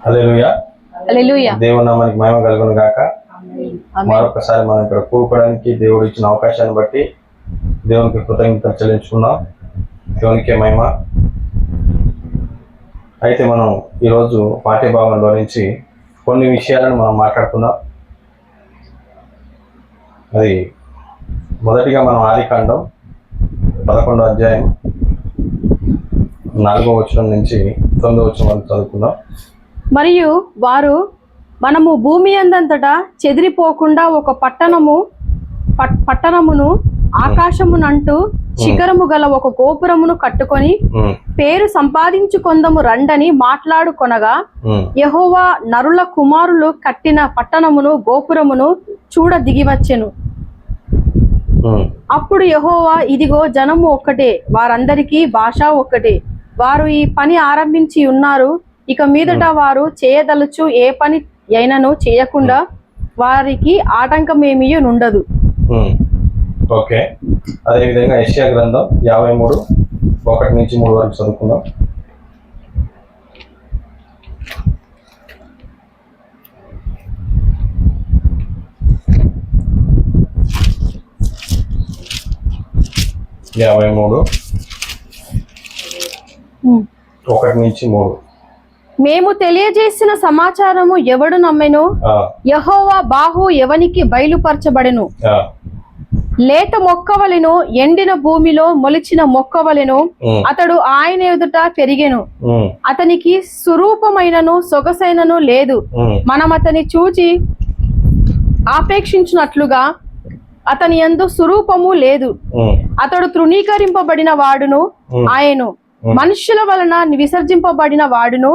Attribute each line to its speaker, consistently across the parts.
Speaker 1: హల్లెలూయా.
Speaker 2: హల్లెలూయా.
Speaker 1: దేవుని నామానికి మహిమ కలుగును గాక. మరొకసారి మనం ఇక్కడ కూడుకోవడానికి దేవుడు ఇచ్చిన అవకాశాన్ని బట్టి దేవునికి కృతజ్ఞతలు చెల్లించుకుందాం. దేవునికే మహిమ. అయితే మనం ఈరోజు పాఠ్యభాగంలో నుంచి కొన్ని విషయాలను మనం మాట్లాడుకుందాం. అది మొదటిగా మనం ఆదికాండం 11వ అధ్యాయం 4వ వచనం నుంచి 9వ వచనం వరకు చదువుకుందాం.
Speaker 2: మరియు వారు మనము భూమి అందంతటా చెదిరిపోకుండా ఒక పట్టణమును ఆకాశమునంటూ శిఖరము గల ఒక గోపురమును కట్టుకొని పేరు సంపాదించుకొందము రండని మాట్లాడుకొనగా, యెహోవా నరుల కుమారులు కట్టిన పట్టణమును గోపురమును చూడ దిగివచ్చెను. అప్పుడు యెహోవా, ఇదిగో జనము ఒక్కటే, వారందరికీ భాష ఒక్కటే, వారు ఈ పని ఆరంభించి ఉన్నారు. ఇక మీదట వారు చేయదలుచు ఏ పని అయినను చేయకుండా వారికి ఆటంకమేమీ నుండదు.
Speaker 1: ఓకే. అదేవిధంగా యెషయా గ్రంథం 53:1-3 వరకు చదువుకుందాం. యాభై 1-3.
Speaker 2: మేము తెలియజేసిన సమాచారము ఎవడు నమ్మెను? యెహోవా బాహు ఎవనికి బయలుపరచబడెను? లేత మొక్కవలెను, ఎండిన భూమిలో మొలిచిన మొక్కవలెను అతడు ఆయన ఎదుట పెరిగెను. అతనికి స్వరూపమైనను సొగసైనను లేదు. మనం అతని చూచి ఆపేక్షించినట్లుగా అతని యందు స్వరూపము లేదు. అతడు తృణీకరింపబడిన వాడును, ఆయను మనుష్యుల వలన విసర్జింపబడిన వాడును,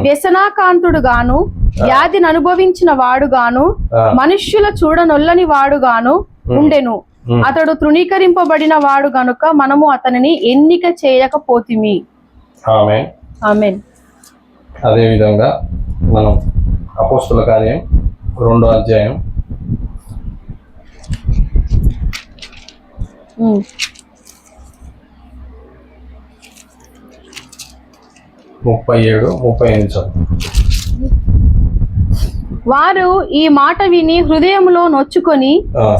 Speaker 2: వ్యసనాకాంతుడు గాను, వ్యాధిని అనుభవించిన వాడుగాను, మనుష్యుల చూడనొల్లని వాడుగాను ఉండెను. అతడు తృణీకరింపబడిన వాడు గనుక మనము అతనిని ఎన్నిక చేయకపోతిమి.
Speaker 1: ఆమేన్.
Speaker 2: ఆమేన్.
Speaker 1: అదే విధంగా మనం అపోస్తుల కార్యం 2వ అధ్యాయం 37-38
Speaker 2: వారు ఈ మాట విని హృదయములో నొచ్చుకొని,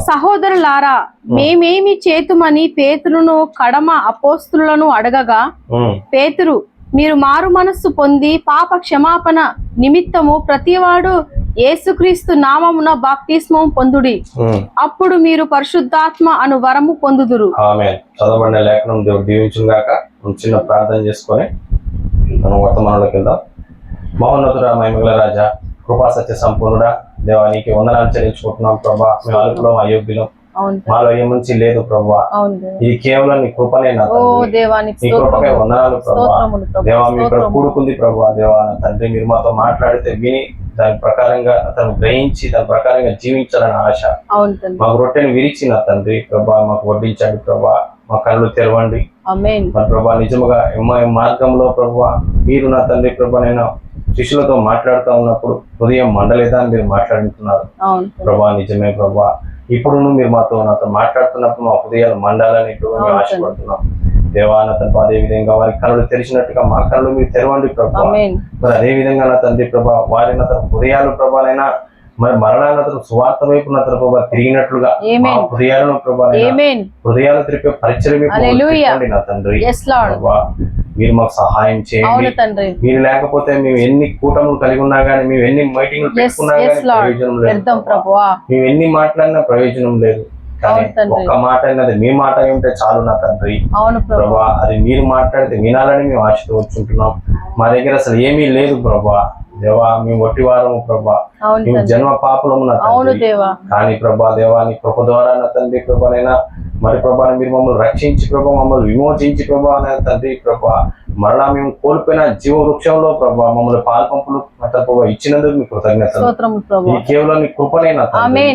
Speaker 2: సహోదరులారా, మేమేమి చేతుమని పేతురును కడమ అపోస్తులను అడగగా, పేతురు, మీరు మారు మనస్సు పొంది పాప క్షమాపణ నిమిత్తము ప్రతివాడు యేసుక్రీస్తు నామమున బాప్తిస్మం పొందుడి, అప్పుడు మీరు పరిశుద్ధాత్మ అను వరము పొందుదురు.
Speaker 1: ఆమేన్. చదవబడిన లేఖనం దేవుడు దీవించును గాక. చిన్న ప్రార్థన చేసుకొని మనం వర్తమానంలోకి వెళ్దాం. మహోన్నతుడా, మహిమగల రాజా, కృపా సత్య సంపూర్ణుడా, దేవా నీకు వందనాలు చెల్లించుకుంటున్నాం ప్రభా. మేము అల్పులం, అయోగ్యులం, మాలో ఏముంచి లేదు ప్రభా. ఇది కేవలం నీ కృపనే నా తండ్రి. నీ కృపకే వందనాలు ప్రభా. దేవా మీ ఇక్కడ కూడుకుంది ప్రభా. దేవా నా తండ్రి, మీరు మాతో మాట్లాడితే విని దాని ప్రకారంగా అతను గ్రహించి దాని ప్రకారంగా జీవించాలని ఆశ. మాకు రొట్టెని విరిచి నా తండ్రి ప్రభా మాకు వడ్డించండి ప్రభా. మా కళ్ళు తెరవండి మరి ప్రభా. నిజముగా మార్గంలో ప్రభా మీరు నా తండ్రి ప్రభా నేను శిష్యులతో మాట్లాడుతూ ఉన్నప్పుడు హృదయం మండలేదా అని మీరు మాట్లాడుతున్నారు ప్రభా. నిజమే ప్రభా. ఇప్పుడు మీరు నాతో మాట్లాడుతున్నప్పుడు మా హృదయాలు మండాలని మేము ఆశపడుతున్నాం దేవా. నా తండ్రి అదే విధంగా వారి కళ్ళు తెరిచినట్టుగా మా కళ్ళు మీరు తెరవండి ప్రభా. మరి అదే విధంగా నా తండ్రి ప్రభా వారి నా తన హృదయాలు ప్రభానైనా మరి మరణానంతరం సువార్త వైపు నా తన ప్రభా తిరిగినట్లుగా మా హృదయాలను ప్రభా హృదయాలు తిరిపే పరిచయం నా తండ్రి ప్రభా. మీరు మాకు సహాయం చేయండి. మీరు లేకపోతే మేము ఎన్ని కూటములు కలిగి ఉన్నా గానీ, మేము ఎన్ని మీటింగ్లు పెట్టుకున్నా గానీ ప్రయోజనం లేదు. మేము ఎన్ని మాట్లాడినా ప్రయోజనం లేదు. కానీ ఒక్క మాట అయినది మీ మాట ఏమిటో చాలు నా తండ్రి ప్రభా. అది మీరు మాట్లాడితే వినాలని మేము ఆశతో వచ్చుంటున్నాం. మా దగ్గర అసలు ఏమీ లేదు ప్రభా. దేవా మేము వట్టివారము ప్రభా. మేము జన్మ పాపలము నా తండ్రి. కానీ ప్రభా దేవా నీ కృప ద్వారా నా తండ్రి ప్రభానైనా మరి ప్రభా మీరు మమ్మల్ని రక్షించి ప్రభా మమ్మల్ని విమోచించి ప్రభా నా తండ్రి ప్రభా మరలా మేము కోల్పోయిన జీవ వృక్షంలో ప్రభా మమ్మల్ని పాల్పంపులు ప్రభా ఇచ్చినందుకు మీ కృతజ్ఞతలు. కేవలం నీ కృపనే నా తండ్రి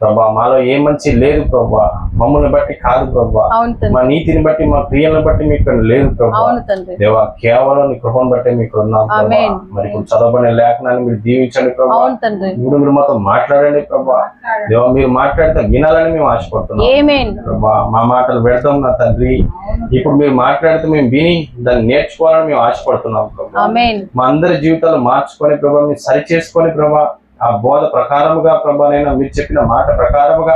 Speaker 1: ప్రభా, మాలో ఏ మంచి లేదు ప్రభా, మమ్మల్ని బట్టి కాదు ప్రభా,
Speaker 2: అవును తండ్రి.
Speaker 1: మా నీతిని బట్టి మా క్రియలను బట్టి మీకు లేదు ప్రభా.
Speaker 2: అవును తండ్రి.
Speaker 1: దేవా, కేవలం నీ కృపను బట్టే మీకు ఉన్నాం ప్రభా.
Speaker 2: ఆమేన్.
Speaker 1: మరి ఇప్పుడు చదవబడిన లేఖనాన్ని మీరు దీవించండి ప్రభా.
Speaker 2: అవును తండ్రి.
Speaker 1: ఇప్పుడు మీరు మాతో మాట్లాడండి ప్రభా. దేవా, మీరు మాట్లాడితే వినాలని మేము ఆశపడుతున్నాం
Speaker 2: ఆమేన్.
Speaker 1: ప్రభా. మా మాటలు పెడతాం నా తండ్రి. ఇప్పుడు మీరు మాట్లాడితే మేము విని దాన్ని నేర్చుకోవాలని మేము ఆశపడుతున్నాం ప్రభా.
Speaker 2: ఆమేన్.
Speaker 1: మా అందరి జీవితాలు మార్చుకొని ప్రభా, మీరు సరి చేసుకొని ప్రభా, ఆ బోధ ప్రకారముగా ప్రభా, నేను మీరు చెప్పిన మాట ప్రకారముగా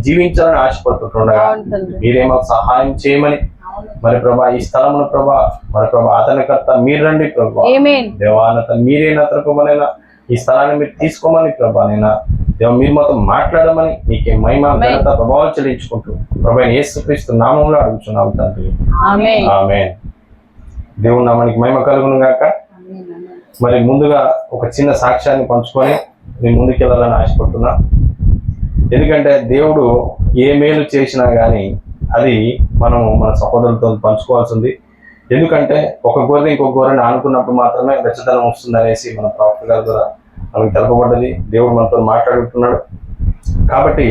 Speaker 1: జీవించాలని ఆశపడుతుండగా
Speaker 2: అవును తండ్రి.
Speaker 1: మీరే మాకు సహాయం చేయమని మరి ప్రభా, ఈ స్థలమును ప్రభా, మరి ప్రభా అతనికర్త మీరు రండి ప్రభా.
Speaker 2: ఆమేన్.
Speaker 1: దేవానత మీరేనా ప్రభానైనా ఈ స్థలాన్ని మీరు తీసుకోమని ప్రభానైనా దేవ, మీరు మాతో మాట్లాడమని నీకే మహిమ ఘనత ప్రభావం చెల్లించుకుంటూ ప్రభా యేసుక్రీస్తు నామంలో అడుగుచున్నాం తండ్రి.
Speaker 2: ఆమేన్.
Speaker 1: ఆమేన్. దేవుని నామానికి మహిమ కలుగును గాక. మరి ముందుగా ఒక చిన్న సాక్ష్యాన్ని పంచుకొని నేను ముందుకెళ్ళాలని ఆశపడుతున్నా. ఎందుకంటే దేవుడు ఏ మేలు చేసినా కానీ అది మనము మన సహోదరులతో పంచుకోవాల్సింది. ఎందుకంటే ఒక గొర్రె ఇంకొక గొర్రెని ఆనుకున్నప్పుడు మాత్రమే వెచ్చదనం వస్తుంది అనేసి మన ప్రవక్త గారి ద్వారా మనకు తెలపబడ్డది. దేవుడు మనతో మాట్లాడుతున్నాడు కాబట్టి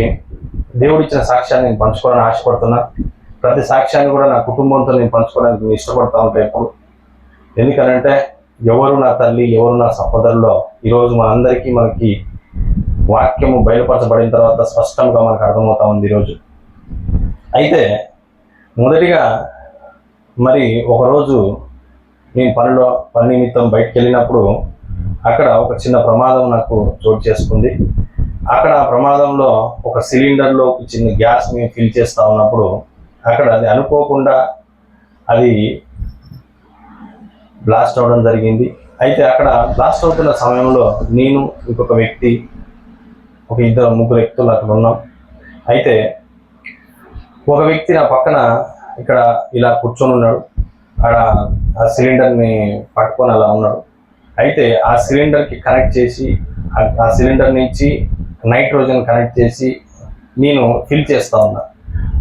Speaker 1: దేవుడు ఇచ్చిన సాక్ష్యాన్ని నేను పంచుకోవాలని ఆశపడుతున్నా. ప్రతి సాక్ష్యాన్ని కూడా నా కుటుంబంతో నేను పంచుకోవడానికి నేను ఇష్టపడతా ఉంటాను ఎప్పుడు. ఎందుకనంటే ఎవరు నా తల్లి, ఎవరు నా సహోదరులో ఈరోజు మనకి వాక్యము బయలుపరచబడిన తర్వాత స్పష్టంగా మనకు అర్థమవుతా ఉంది ఈరోజు. అయితే మొదటిగా మరి ఒకరోజు నేను పని నిమిత్తం బయటకు వెళ్ళినప్పుడు అక్కడ ఒక చిన్న ప్రమాదం నాకు చోటు చేసుకుంది. అక్కడ ఆ ప్రమాదంలో ఒక సిలిండర్లో ఒక చిన్న గ్యాస్ మేము ఫిల్ చేస్తూ ఉన్నప్పుడు అక్కడ అది అనుకోకుండా అది బ్లాస్ట్ అవ్వడం జరిగింది. అయితే అక్కడ బ్లాస్ట్ అవుతున్న సమయంలో నేను ఇంకొక వ్యక్తి, ఒక ముగ్గురు వ్యక్తులు అక్కడ ఉన్నాం. అయితే ఒక వ్యక్తి నా పక్కన ఇక్కడ ఇలా కూర్చొని ఉన్నాడు. అక్కడ ఆ సిలిండర్ని పట్టుకొని అలా ఉన్నాడు. అయితే ఆ సిలిండర్కి కనెక్ట్ చేసి ఆ సిలిండర్ నుంచి నైట్రోజన్ కనెక్ట్ చేసి నేను ఫిల్ చేస్తూ ఉన్నా.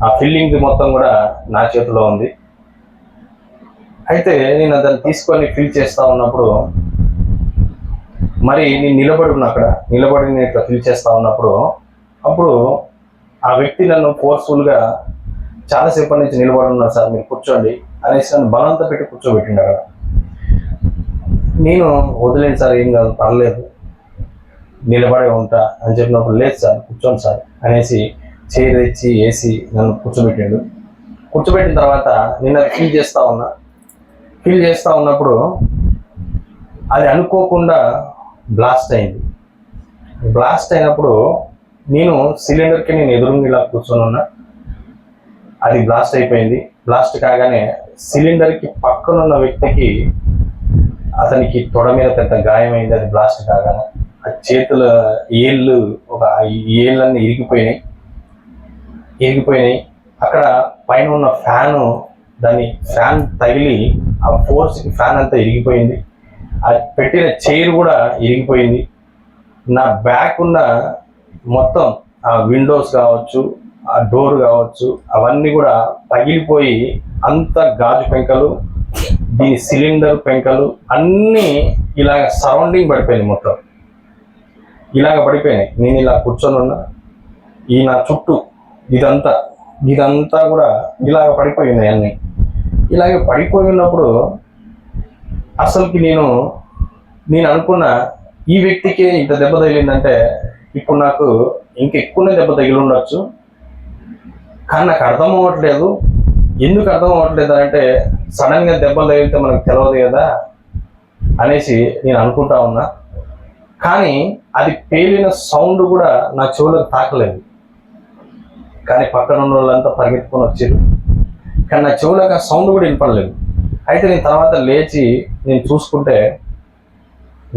Speaker 1: ఆ ఫిల్లింగ్ మొత్తం కూడా నా చేతిలో ఉంది. అయితే నేను దాన్ని తీసుకొని ఫిల్ చేస్తూ ఉన్నప్పుడు మరి నేను నిలబడి నేను ఇట్లా ఫిల్ చేస్తూ ఉన్నప్పుడు అప్పుడు ఆ వ్యక్తి నన్ను ఫోర్స్ఫుల్గా చాలాసేపటి నుంచి నిలబడి ఉన్నారు సార్, మీరు కూర్చోండి అనేసి నన్ను బలంతో పెట్టి కూర్చోబెట్టిండు అక్కడ. నేను వదిలేను సార్, ఏం కాదు పర్లేదు నిలబడే ఉంటా అని చెప్పినప్పుడు లేదు సార్ కూర్చోండి సార్ అనేసి చైర్ తెచ్చి వేసి నన్ను కూర్చోబెట్టాడు. కూర్చోబెట్టిన తర్వాత నేను అది ఫిల్ చేస్తూ ఉన్నప్పుడు అది అనుకోకుండా బ్లాస్ట్ అయింది. బ్లాస్ట్ అయినప్పుడు నేను సిలిండర్కి ఎదురుగా ఇలా కూర్చొని ఉన్నా. అది బ్లాస్ట్ అయిపోయింది. బ్లాస్ట్ కాగానే సిలిండర్కి పక్కనున్న వ్యక్తికి అతనికి తొడ మీద పెద్ద గాయమైంది. అది బ్లాస్ట్ కాగానే ఆ చేతుల ఏళ్ళన్నీ ఇరిగిపోయినాయి. అక్కడ పైన ఉన్న ఫ్యాన్ తగిలి ఆ ఫోర్స్కి ఫ్యాన్ అంతా ఇరిగిపోయింది. అది పెట్టిన చైర్ కూడా ఇరిగిపోయింది. నా బ్యాక్ ఉన్న మొత్తం ఆ విండోస్ కావచ్చు, ఆ డోర్ కావచ్చు, అవన్నీ కూడా పగిలిపోయి అంత గాజు పెంకలు, దీని సిలిండర్ పెంకలు అన్నీ ఇలాగ సరౌండింగ్ పడిపోయింది. మొత్తం ఇలాగ పడిపోయినాయి. నేను ఇలా కూర్చొని ఉన్నా. ఈ నా చుట్టూ ఇదంతా కూడా ఇలాగ పడిపోయినాయి అన్నీ. ఇలాగ పడిపోయి ఉన్నప్పుడు అసలుకి నేను అనుకున్న ఈ వ్యక్తికి ఇంత దెబ్బ తగిలిందంటే ఇప్పుడు నాకు ఇంకెక్కువనే దెబ్బ తగిలి ఉండొచ్చు. కానీ నాకు అర్థం అవ్వట్లేదు. ఎందుకు అర్థం అవ్వట్లేదు అంటే సడన్గా దెబ్బలు తగిలితే మనకు తెలియదు కదా అనేసి నేను అనుకుంటా ఉన్నా. కానీ అది పేలిన సౌండ్ కూడా నా చెవులకు తాకలేదు. కానీ పక్కన ఉన్న వాళ్ళంతా పరిగెత్తుకొని వచ్చారు. కానీ నా చెవులకు ఆ సౌండ్ కూడా వినపడలేదు. అయితే నేను తర్వాత లేచి నేను చూసుకుంటే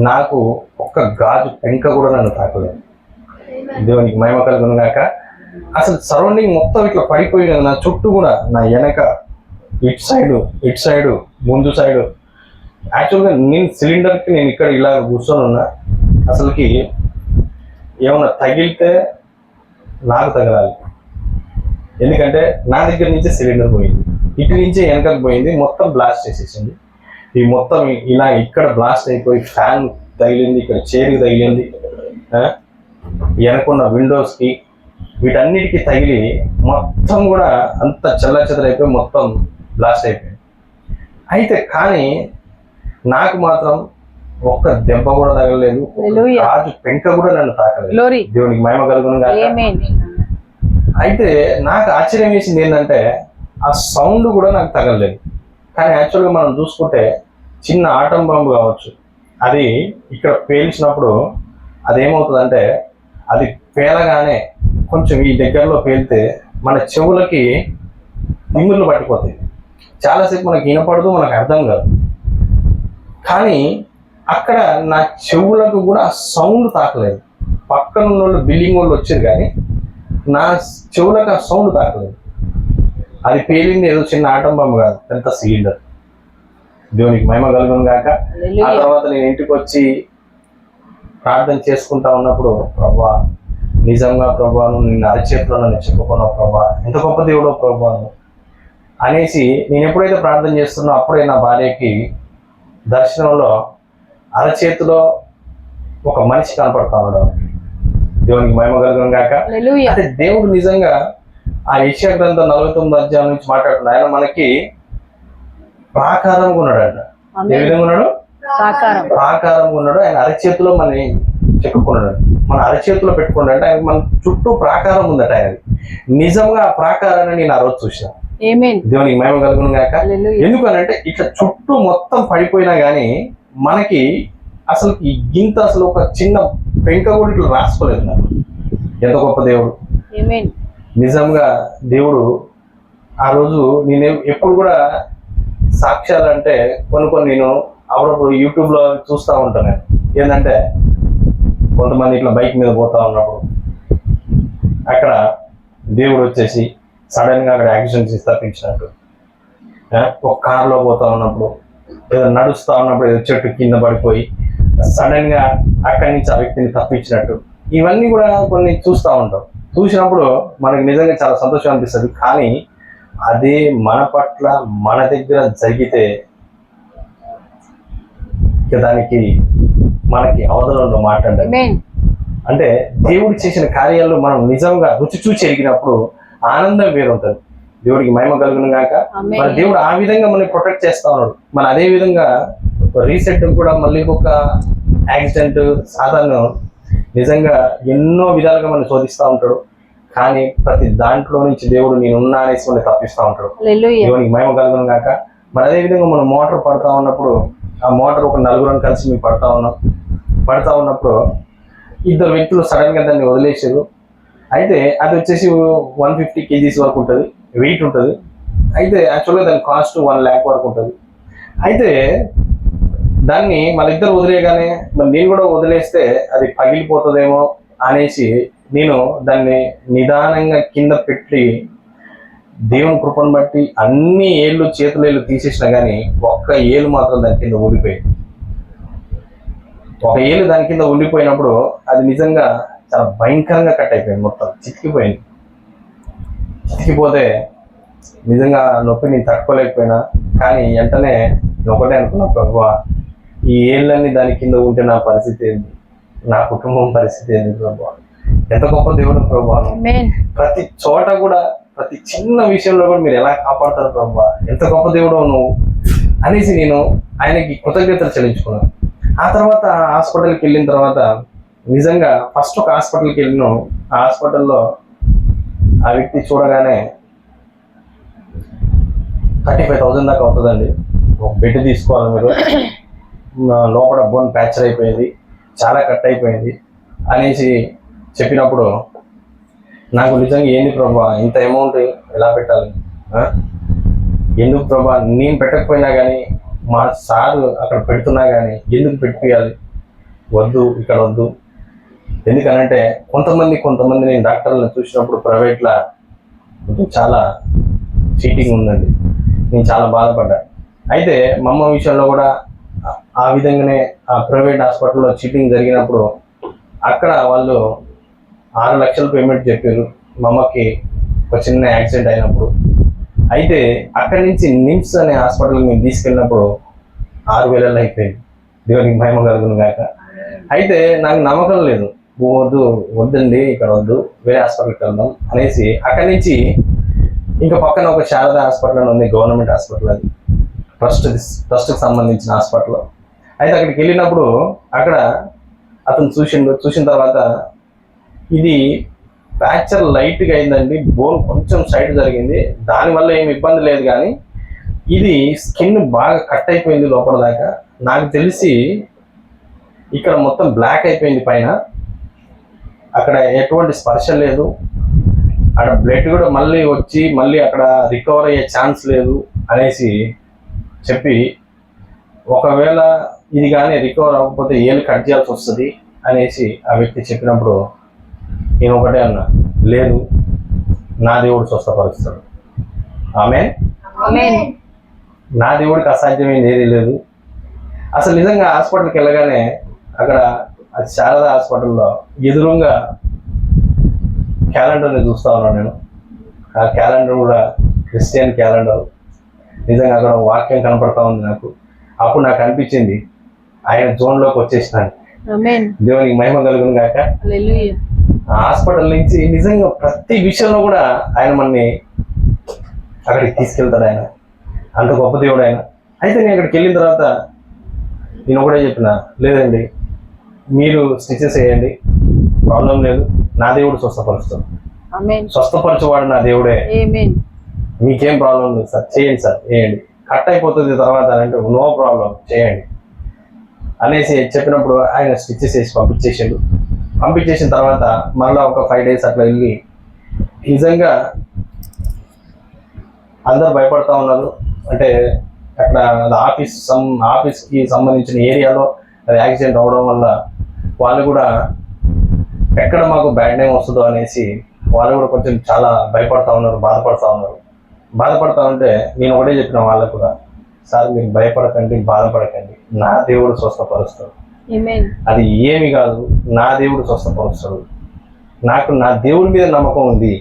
Speaker 1: నాకు ఒక్క గాజు పెంక కూడా నన్ను తాకలేదు. దేవునికి మహిమ కలుగును గాక. అసలు సరౌండింగ్ మొత్తం ఇట్లా పడిపోయినది. నా చుట్టూ కూడా, నా వెనక, ఇటు సైడు, ముందు సైడు. యాక్చువల్గా నేను సిలిండర్కి ఇక్కడ ఇలా కూర్చొని ఉన్నా. అసలుకి ఏమన్నా తగిలితే నాకు తగలాలి. ఎందుకంటే నా దగ్గర నుంచే సిలిండర్ పోయింది, ఇటు నుంచే వెనకకు పోయింది, మొత్తం బ్లాస్ట్ చేసేసింది. ఈ మొత్తం ఇలా ఇక్కడ బ్లాస్ట్ అయిపోయి ఫ్యాన్ తగిలింది, ఇక్కడ చైర్కి తగిలింది, వెనకున్న విండోస్కి వీటన్నిటికీ తగిలి మొత్తం కూడా అంత చెల్లాచెదరైపోయి మొత్తం బ్లాస్ట్ అయిపోయింది. అయితే కానీ నాకు మాత్రం ఒక్క దెబ్బ కూడా తగలలేదు,
Speaker 2: హల్లెలూయా.
Speaker 1: రాజు పెంక కూడా నన్ను తాకలేదు.
Speaker 2: గ్లోరీ.
Speaker 1: దేవునికి మహిమ కలుగును గాక.
Speaker 2: ఆమేన్.
Speaker 1: అయితే నాకు ఆశ్చర్యం వేసింది ఏంటంటే ఆ సౌండ్ కూడా నాకు తగలలేదు. కానీ యాక్చువల్గా మనం చూసుకుంటే చిన్న ఆటం బాంబు కావచ్చు, అది ఇక్కడ పేల్చినప్పుడు అదేమవుతుందంటే అది పేలగానే కొంచెం ఈ దగ్గరలో పేలితే మన చెవులకి దిమ్ములు పట్టిపోతాయి. చాలాసేపు మనకి వినపడదు, మనకు అర్థం కాదు. కానీ అక్కడ నా చెవులకు కూడా ఆ సౌండ్ తాకలేదు. పక్కన ఉన్న వాళ్ళు బిల్డింగ్ వాళ్ళు వచ్చారు కానీ నా చెవులకు ఆ సౌండ్ తాకలేదు. అది పేలింది ఏదో చిన్న ఆటం బాంబు కాదు, పెద్ద సిలిండర్. దేవునికి మహిమ కలుగును గాక. ఆ తర్వాత నేను ఇంటికి వచ్చి ప్రార్థన చేసుకుంటా ఉన్నప్పుడు, ప్రభా నిజంగా ప్రభా నువ్వు నిన్ను అరచేతిలో నన్ను చెప్పుకున్నావు ప్రభా, ఎంత గొప్ప దేవుడో ప్రభా అనేసి నేను ఎప్పుడైతే ప్రార్థన చేస్తున్నా అప్పుడే నా భార్యకి దర్శనంలో అరచేతిలో ఒక మనిషి కనపడతా ఉన్నాడు. దేవునికి మహిమ కలుగును గాక. అంటే దేవుడు నిజంగా ఆ యెషయా గ్రంథం 49 అధ్యాయం నుంచి మాట్లాడుతున్నాడు. ఆయన మనకి ప్రాకారంగా ఉన్నాడంట. ఏ విధంగా ఉన్నాడు? ప్రాకారంగా ఉన్నాడు. ఆయన అరచేతిలో మనని చెక్కుకున్నాడు, మన అరచేతిలో పెట్టుకున్నాడు. ఆయన మన చుట్టూ ప్రాకారం ఉందట. ఆయన నిజంగా ఆ ప్రాకారాన్ని నేను ఆ రోజు చూసాను. దేవునికి మహిమ కలుగును గాక. ఎందుకనంటే ఇట్లా చుట్టూ మొత్తం పడిపోయినా గానీ మనకి అసలు ఈ గింత అసలు ఒక చిన్న పెంక కూడా ఇట్లా రాసుకోలేదు. నాకు ఎంత గొప్ప దేవుడు. నిజంగా దేవుడు ఆ రోజు నేను ఎప్పుడు కూడా సాక్ష్యాలంటే కొన్ని నేను అప్పుడప్పుడు యూట్యూబ్లో చూస్తూ ఉంటాను. నేను ఏంటంటే కొంతమంది ఇట్లా బైక్ మీద పోతా ఉన్నప్పుడు అక్కడ దేవుడు వచ్చేసి సడన్గా అక్కడ యాక్సిడెంట్ చేసి తప్పించినట్టు, ఒక కార్లో పోతా ఉన్నప్పుడు ఏదో నడుస్తూ ఉన్నప్పుడు ఏదో చెట్టు కింద పడిపోయి సడన్గా అక్కడి నుంచి ఆ వ్యక్తిని తప్పించినట్టు, ఇవన్నీ కూడా కొన్ని చూస్తూ ఉంటాం. చూసినప్పుడు మనకి నిజంగా చాలా సంతోషం అనిపిస్తుంది. కానీ అదే మన పట్ల మన దగ్గర జరిగితే దానికి మనకి అవతలంలో మాట్లాడాలి. అంటే దేవుడు చేసిన కార్యాలు మనం నిజంగా రుచి చూసి ఎరిగినప్పుడు ఆనందం వేరుంటది. దేవుడికి మహిమ కలుగును గాక. మన దేవుడు ఆ విధంగా మనల్ని ప్రొటెక్ట్ చేస్తా ఉన్నాడు. మన అదే విధంగా రీసెంట్ కూడా మళ్ళీ ఒక యాక్సిడెంట్ సాధారణ నిజంగా ఎన్నో విధాలుగా మనం శోధిస్తూ ఉంటాడు. కానీ ప్రతి దాంట్లో నుంచి దేవుడు నేనున్నా అనేసి మనం తప్పిస్తూ ఉంటాడు. దేవునికి మహిమ కలుగును గాక. మరి అదే విధంగా మనం మోటార్ పడతా ఉన్నప్పుడు ఆ మోటార్ ఒక నలుగురం కలిసి మేము పడతా ఉన్నప్పుడు ఇద్దరు వ్యక్తులు సడన్ గా దాన్ని వదిలేసారు. అయితే అది వచ్చేసి 150 kgs వరకు ఉంటుంది, వెయిట్ ఉంటుంది. అయితే యాక్చువల్గా దాని కాస్ట్ 1 lakh వరకు ఉంటుంది. అయితే దాన్ని మళ్ళిద్దరు వదిలేయగానే మరి నేను కూడా వదిలేస్తే అది పగిలిపోతుందేమో అనేసి నేను దాన్ని నిదానంగా కింద పెట్టి దేవుని కృపను బట్టి అన్ని ఏళ్ళు చేతులేళ్ళు తీసేసినా కానీ ఒక్క ఏలు మాత్రం దాని కింద ఊడిపోయింది. ఒక ఏళ్ళు దాని కింద ఉండిపోయినప్పుడు అది నిజంగా చాలా భయంకరంగా కట్ అయిపోయింది, మొత్తం చితికిపోయింది. చితికిపోతే నిజంగా నొప్పి నేను తట్టుకోలేకపోయినా. కానీ వెంటనే ఒకటే అనుకున్నా, ప్రభువా ఈ ఏళ్ళన్నీ దాని కింద ఉంటే నా పరిస్థితి ఏంటి, నా కుటుంబం పరిస్థితి ఏంటి ప్రభువా, ఎంత గొప్ప దేవుడు ప్రభువా. ప్రతి చోట కూడా ప్రతి చిన్న విషయంలో కూడా మీరు ఎలా కాపాడతారు ప్రభువా, ఎంత గొప్ప దేవుడు నువ్వు అనేసి నేను ఆయనకి కృతజ్ఞతలు చెల్లించుకున్నాను. ఆ తర్వాత హాస్పిటల్కి వెళ్ళిన తర్వాత నిజంగా ఫస్ట్ ఒక హాస్పిటల్కి వెళ్ళినాం. ఆ హాస్పిటల్లో ఆ వ్యక్తి చూడగానే 35,000 దాకా అవుతుందండి, ఒక బెడ్ తీసుకోవాలి మీరు, లోపల బోన్ ఫ్రాక్చర్ అయిపోయింది, చాలా కట్ అయిపోయింది అనేసి చెప్పినప్పుడు నాకు నిజంగా ఏంది ప్రభా ఇంత అమౌంట్ ఎలా పెట్టాలి, ఎందుకు ప్రభా నేను పెట్టకపోయినా కానీ మా సారు అక్కడ పెడుతున్నా కానీ ఎందుకు పెట్టియాలి, వద్దు ఇక్కడ వద్దు. ఎందుకనంటే కొంతమంది నేను డాక్టర్లను చూసినప్పుడు ప్రైవేట్లో చాలా చీటింగ్ ఉందండి, నేను చాలా బాధపడ్డా. అయితే మా అమ్మ విషయంలో కూడా ఆ విధంగానే ఆ ప్రైవేట్ హాస్పిటల్లో చీటింగ్ జరిగినప్పుడు అక్కడ వాళ్ళు 6 లక్షలు పేమెంట్ చెప్పారు మా అమ్మకి ఒక చిన్న యాక్సిడెంట్ అయినప్పుడు. అయితే అక్కడి నుంచి నిమ్స్ అనే హాస్పిటల్కి మేము తీసుకెళ్ళినప్పుడు 6,000 అయిపోయింది. దేవునికి మహిమ కలుగును గాక. అయితే నాకు నమ్మకం లేదు, వద్దండి ఇక్కడ వద్దు, వేరే హాస్పిటల్కి వెళ్దాం అనేసి అక్కడి నుంచి ఇంకా పక్కన ఒక శారద హాస్పిటల్ అని ఉంది, గవర్నమెంట్ హాస్పిటల్, అది ట్రస్ట్కి సంబంధించిన హాస్పిటల్. అయితే అక్కడికి వెళ్ళినప్పుడు అక్కడ అతను చూసిన తర్వాత ఇది ఫ్రాక్చర్ లైట్గా అయిందండి, బోన్ కొంచెం సైడ్ జరిగింది, దానివల్ల ఏమి ఇబ్బంది లేదు, కానీ ఇది స్కిన్ బాగా కట్ అయిపోయింది లోపల దాకా, నాకు తెలిసి ఇక్కడ మొత్తం బ్లాక్ అయిపోయింది పైన, అక్కడ ఎటువంటి స్పర్శ లేదు, అక్కడ బ్లడ్ కూడా మళ్ళీ వచ్చి మళ్ళీ అక్కడ రికవర్ అయ్యే ఛాన్స్ లేదు అనేసి చెప్పి, ఒకవేళ ఇది కానీ రికవర్ అవ్వకపోతే ఏళ్ళు కట్ చేయాల్సి వస్తుంది అనేసి ఆ వ్యక్తి చెప్పినప్పుడు నేను ఒకటే అన్నా, లేదు నా దేవుడు స్వస్థపరుస్తాడు. ఆమేన్. నా దేవుడికి అసాధ్యమైంది ఏది లేదు. అసలు నిజంగా హాస్పిటల్కి వెళ్ళగానే అక్కడ శారద హాస్పిటల్లో ఎదురుగా క్యాలెండర్ని చూస్తా ఉన్నాను నేను. ఆ క్యాలెండర్ కూడా క్రిస్టియన్ క్యాలెండర్. నిజంగా అక్కడ వాక్యం కనపడతా ఉంది నాకు. అప్పుడు నాకు అనిపించింది ఆయన జోన్లోకి వచ్చేసినాను. దేవునికి మహిమ కలుగును గాక. ఆ హాస్పిటల్ నుంచి నిజంగా ప్రతి విషయంలో కూడా ఆయన మనని అక్కడికి తీసుకెళ్తాడు. ఆయన అంత గొప్ప దేవుడు ఆయన. అయితే నేను అక్కడికి వెళ్ళిన తర్వాత నేను ఒకటే చెప్పిన, లేదండి మీరు స్టిచెస్ వేయండి, ప్రాబ్లం లేదు, నా దేవుడు స్వస్థపరుస్తాడు, స్వస్థపరచువాడు నా దేవుడే, మీకేం ప్రాబ్లం లేదు సార్, చేయండి సార్, వేయండి, కట్ అయిపోతుంది తర్వాత అంటే నో ప్రాబ్లం చేయండి అనేసి చెప్పినప్పుడు ఆయన స్టిచెస్ వేసి పంపించేసిన తర్వాత మళ్ళీ ఒక 5 days అట్లా వెళ్ళి, నిజంగా అందరు భయపడతా ఉన్నారు. అంటే అక్కడ ఆఫీస్కి సంబంధించిన ఏరియాలో అది యాక్సిడెంట్ అవడం వల్ల వాళ్ళు కూడా ఎక్కడ మాకు బ్యాడ్ నేమ్ వస్తుందో అనేసి వాళ్ళు కూడా కొంచెం చాలా భయపడతా ఉన్నారు, బాధపడతా ఉంటే నేను ఒకటే చెప్పిన వాళ్ళకు కూడా, సార్ మీరు భయపడకండి, బాధపడకండి, నా దేవుడు స్వస్థపరుస్తాడు, అది ఏమి కాదు, నా దేవుడు స్వస్థపరుస్తాడు, నాకు నా దేవుడి మీద నమ్మకం ఉంది,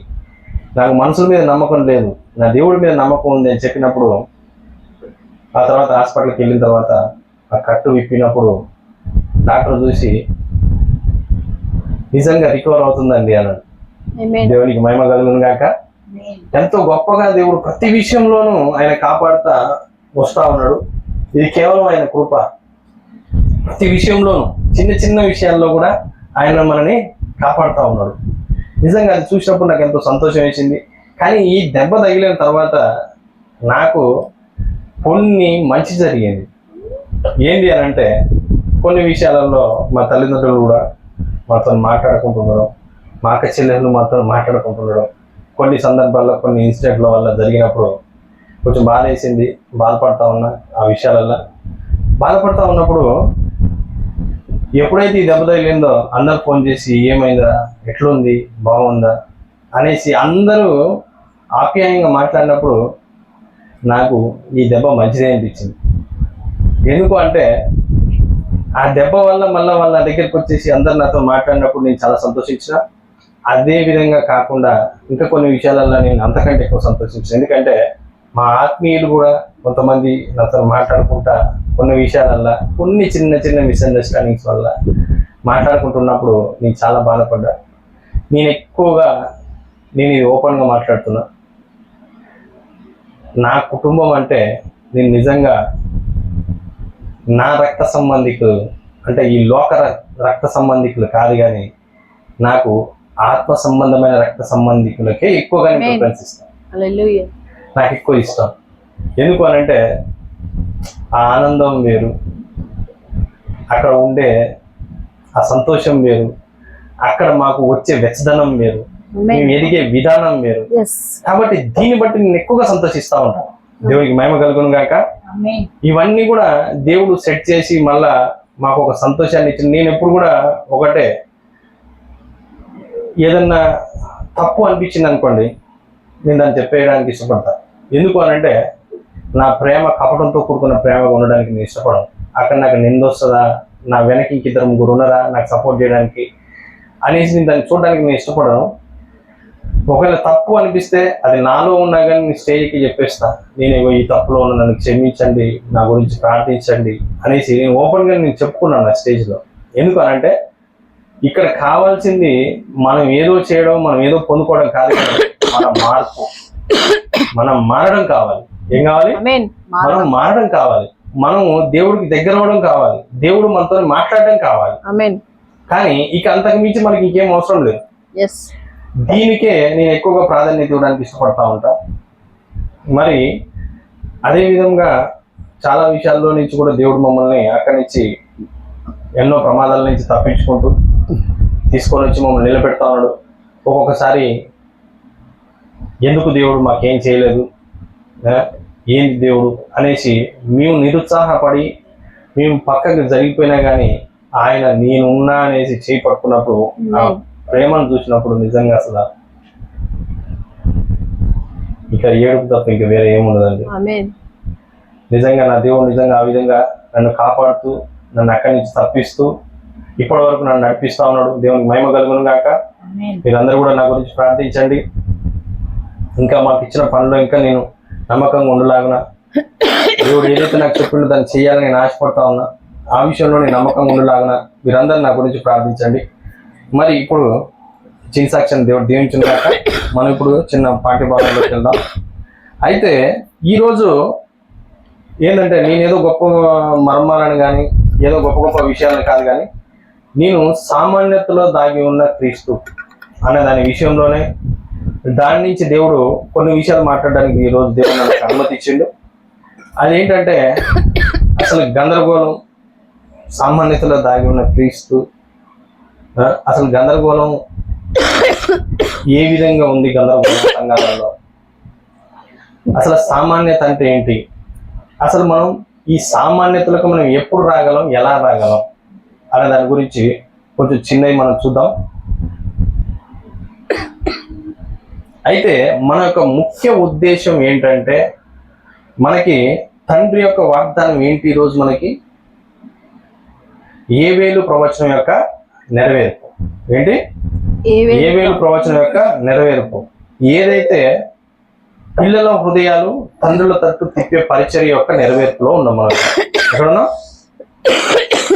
Speaker 1: నాకు మనుషుల మీద నమ్మకం లేదు, నా దేవుడి మీద నమ్మకం ఉంది అని చెప్పినప్పుడు ఆ తర్వాత హాస్పిటల్కి వెళ్ళిన తర్వాత ఆ కట్టు విప్పినప్పుడు డాక్టర్ చూసి నిజంగా రికవర్ అవుతుందండి అన్నాడు. దేవునికి మహిమ కలుగును గాక. ఎంతో గొప్పగా దేవుడు ప్రతి విషయంలోనూ ఆయన కాపాడుతా వస్తా ఉన్నాడు. ఇది కేవలం ఆయన కృప. ప్రతి విషయంలోనూ చిన్న చిన్న విషయాల్లో కూడా ఆయన మనని కాపాడుతూ ఉన్నాడు. నిజంగా అది చూసినప్పుడు నాకు ఎంతో సంతోషం వేసింది. కానీ ఈ దెబ్బ తగిలిన తర్వాత నాకు కొన్ని మంచి జరిగింది. ఏంటి అని అంటే, కొన్ని విషయాలలో మా తల్లిదండ్రులు కూడా మాతో మాట్లాడుకుంటున్నారు, మా అక్క చెల్లెళ్ళు మాతో మాట్లాడుకుంటున్నారు. కొన్ని సందర్భాల్లో కొన్ని ఇన్సిడెంట్ల వల్ల జరిగినప్పుడు కొంచెం బాధ వేసింది, బాధపడతా ఉన్నా. ఆ విషయాలల్లో బాధపడతా ఉన్నప్పుడు ఎప్పుడైతే ఈ దెబ్బ తగిలిందో అందరు ఫోన్ చేసి ఏమైందా, ఎట్లుంది, బాగుందా అనేసి అందరూ ఆప్యాయంగా మాట్లాడినప్పుడు నాకు ఈ దెబ్బ మంచిదే అనిపించింది. ఎందుకు అంటే ఆ దెబ్బ వల్ల మళ్ళీ వాళ్ళ దగ్గరికి వచ్చేసి అందరు నాతో మాట్లాడినప్పుడు నేను చాలా సంతోషించిన. అదే విధంగా కాకుండా ఇంకా కొన్ని విషయాలలో నేను అంతకంటే ఎక్కువ సంతోషించాను. ఎందుకంటే మా ఆత్మీయులు కూడా కొంతమంది నాతో మాట్లాడుకుంటా కొన్ని విషయాలల్లో కొన్ని చిన్న చిన్న మిస్అండర్స్టాండింగ్స్ వల్ల మాట్లాడుకుంటున్నప్పుడు నేను చాలా బాధపడ్డా. నేను ఇది ఓపెన్గా మాట్లాడుతున్నా. నా కుటుంబం అంటే నేను నిజంగా నా రక్త సంబంధికులు అంటే ఈ లోక రక్త సంబంధికులు కాదు, కానీ నాకు ఆత్మ సంబంధమైన రక్త సంబంధికులకే ఎక్కువగా నేను ప్రిఫరెన్స్ ఇస్తాను. నాకు ఎక్కువ ఇష్టం. ఎందుకు అనంటే ఆ ఆనందం వేరు, అక్కడ ఉండే ఆ సంతోషం వేరు, అక్కడ మాకు వచ్చే వెచ్చదనం వేరు, మేము ఎదిగే విధానం వేరు. కాబట్టి దీన్ని బట్టి నేను ఎక్కువగా సంతోషిస్తా ఉంటాను. దేవునికి మహిమ కలుగును గాక. ఇవన్నీ కూడా దేవుడు సెట్ చేసి మళ్ళా మాకు ఒక సంతోషాన్ని ఇచ్చింది. నేను ఎప్పుడు కూడా ఒకటే, ఏదన్నా తప్పు అనిపించింది అనుకోండి, నేను దాన్ని చెప్పేయడానికి ఇష్టపడతా. ఎందుకు అనంటే నా ప్రేమ కపటంతో కూడుకున్న ప్రేమగా ఉండడానికి నేను ఇష్టపడను. అక్కడ నాకు నిందొస్తుందా, నా వెనక్కి ఇంకిద్దరు ముగ్గురు ఉన్నారా నాకు సపోర్ట్ చేయడానికి అనేసి నేను దాన్ని చూడడానికి నేను ఇష్టపడను. ఒకవేళ తప్పు అనిపిస్తే అది నాలో ఉన్నా కానీ నేను స్టేజ్కి చెప్పేస్తా, నేను ఈ తప్పులో ఉన్నా, నన్ను క్షమించండి, నా గురించి ప్రార్థించండి అనేసి నేను ఓపెన్గా నేను చెప్పుకున్నాను నా స్టేజ్లో. ఎందుకు అనంటే ఇక్కడ కావాల్సింది మనం ఏదో చేయడం, మనం ఏదో పొందుకోవడం కాదు, మన మార్పు, మనం మారడం కావాలి. ఏం కావాలి? మనం మారడం కావాలి. మనము దేవుడికి దగ్గర అవడం కావాలి. దేవుడు మనతో మాట్లాడడం కావాలి. కానీ ఇక అంతకు మించి మనకి ఇంకేం అవసరం లేదు. దీనికే నేను ఎక్కువగా ప్రాధాన్యత ఇవ్వడానికి ఇష్టపడతా ఉంటా. మరి అదే విధంగా చాలా విషయాల్లో నుంచి కూడా దేవుడు మమ్మల్ని అక్కడి నుంచి ఎన్నో ప్రమాదాల నుంచి తప్పించుకుంటూ తీసుకొని వచ్చి మమ్మల్ని నిలబెడతా ఉన్నాడు. ఒక్కొక్కసారి ఎందుకు దేవుడు మాకేం చేయలేదు, ఏంటి దేవుడు అనేసి మేము నిరుత్సాహపడి మేము పక్కకు జరిగిపోయినా కానీ ఆయన నేనున్నా అనేసి చేయి పట్టుకున్నప్పుడు, ఆ ప్రేమను చూసినప్పుడు నిజంగా అసలు ఇక ఏడుపు తప్ప ఇంకా వేరే ఏముండదండి. నిజంగా నా దేవుడు నిజంగా ఆ విధంగా నన్ను కాపాడుతూ, నన్ను అక్కడి నుంచి తప్పిస్తూ ఇప్పటి వరకు నన్ను నడిపిస్తా ఉన్నాడు. దేవునికి మహిమ కలుగును గాక. మీరందరూ కూడా నా గురించి ప్రార్థించండి. ఇంకా మాకు ఇచ్చిన పనిలో ఇంకా నేను నమ్మకంగా ఉండలాగున, దేవుడు ఏదైతే నాకు చెప్పిండో దాన్ని చేయాలని నేను ఆశపడతా ఉన్నా, ఆ విషయంలో నేను నమ్మకంగా ఉండలాగున మీరందరూ నా గురించి ప్రార్థించండి. మరి ఇప్పుడు చిన్న సాక్ష్యం దేవుడు దీవించిన కాక మనం ఇప్పుడు చిన్న పాఠ్యభాగంలోకి వెళ్దాం. అయితే ఈరోజు ఏంటంటే నేను ఏదో గొప్ప మర్మాలను కానీ ఏదో గొప్ప గొప్ప విషయాలను కాదు, కానీ నేను సామాన్యతలో దాగి ఉన్న క్రీస్తు అనే దాని విషయంలోనే దాని నుంచి దేవుడు కొన్ని విషయాలు మాట్లాడడానికి ఈరోజు దేవుడు నాకు అనుమతి ఇచ్చిండు. అదేంటంటే అసలు గందరగోళం, సామాన్యతలో దాగి ఉన్న క్రీస్తు, అసలు గందరగోళం ఏ విధంగా ఉంది గందరగోళం సంఘాలలో, అసలు సామాన్యత అంటే ఏంటి, అసలు మనం ఈ సామాన్యతలకు మనం ఎప్పుడు రాగలం, ఎలా రాగలం అనే దాని గురించి కొంచెం చిన్నవి మనం చూద్దాం. అయితే మన యొక్క ముఖ్య ఉద్దేశం ఏంటంటే మనకి తండ్రి యొక్క వాగ్దానం ఏంటి? ఈరోజు మనకి ఏవేలు ప్రవచనం యొక్క నెరవేర్పు ఏంటి? ఏవేలు ప్రవచనం యొక్క నెరవేర్పు. ఏదైతే పిల్లల హృదయాలు తండ్రుల తట్టు తిప్పే పరిచర్య యొక్క నెరవేర్పులో ఉన్నాం మనం. ఎక్కడున్నా?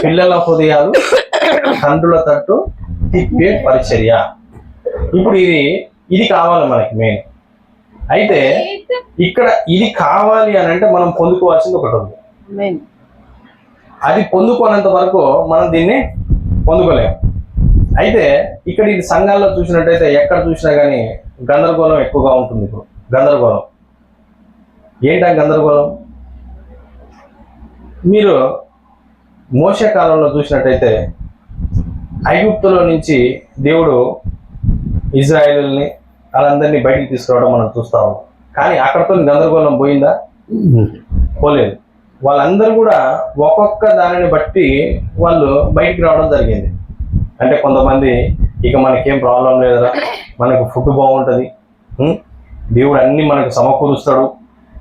Speaker 1: పిల్లల హృదయాలు తండ్రుల తట్టు తిప్పే పరిచర్య. ఇప్పుడు ఇది కావాలి మనకి మెయిన్. అయితే ఇక్కడ ఇది కావాలి అని అంటే మనం పొందుకోవాల్సింది ఒకటి ఉంది. అది పొందుకోనంత వరకు మనం దీన్ని పొందుకోలేము. అయితే ఇక్కడ ఇది సంఘాల్లో చూసినట్టయితే ఎక్కడ చూసినా కానీ గందరగోళం ఎక్కువగా ఉంటుంది. ఇప్పుడు గందరగోళం ఏంటా గందరగోళం? మీరు మోషే కాలంలో చూసినట్టయితే ఐగుప్తులో నుంచి దేవుడు ఇజ్రాయేలుని వాళ్ళందరినీ బయటికి తీసుకురావడం మనం చూస్తాము. కానీ అక్కడతో గందరగోళం పోయిందా? పోలేదు. వాళ్ళందరూ కూడా ఒక్కొక్క దానిని బట్టి వాళ్ళు బయటికి రావడం జరిగింది. అంటే కొంతమంది ఇక మనకేం ప్రాబ్లం లేదురా, మనకు ఫుడ్ బాగుంటుంది, దేవుడు అన్ని మనకు సమకూరుస్తాడు,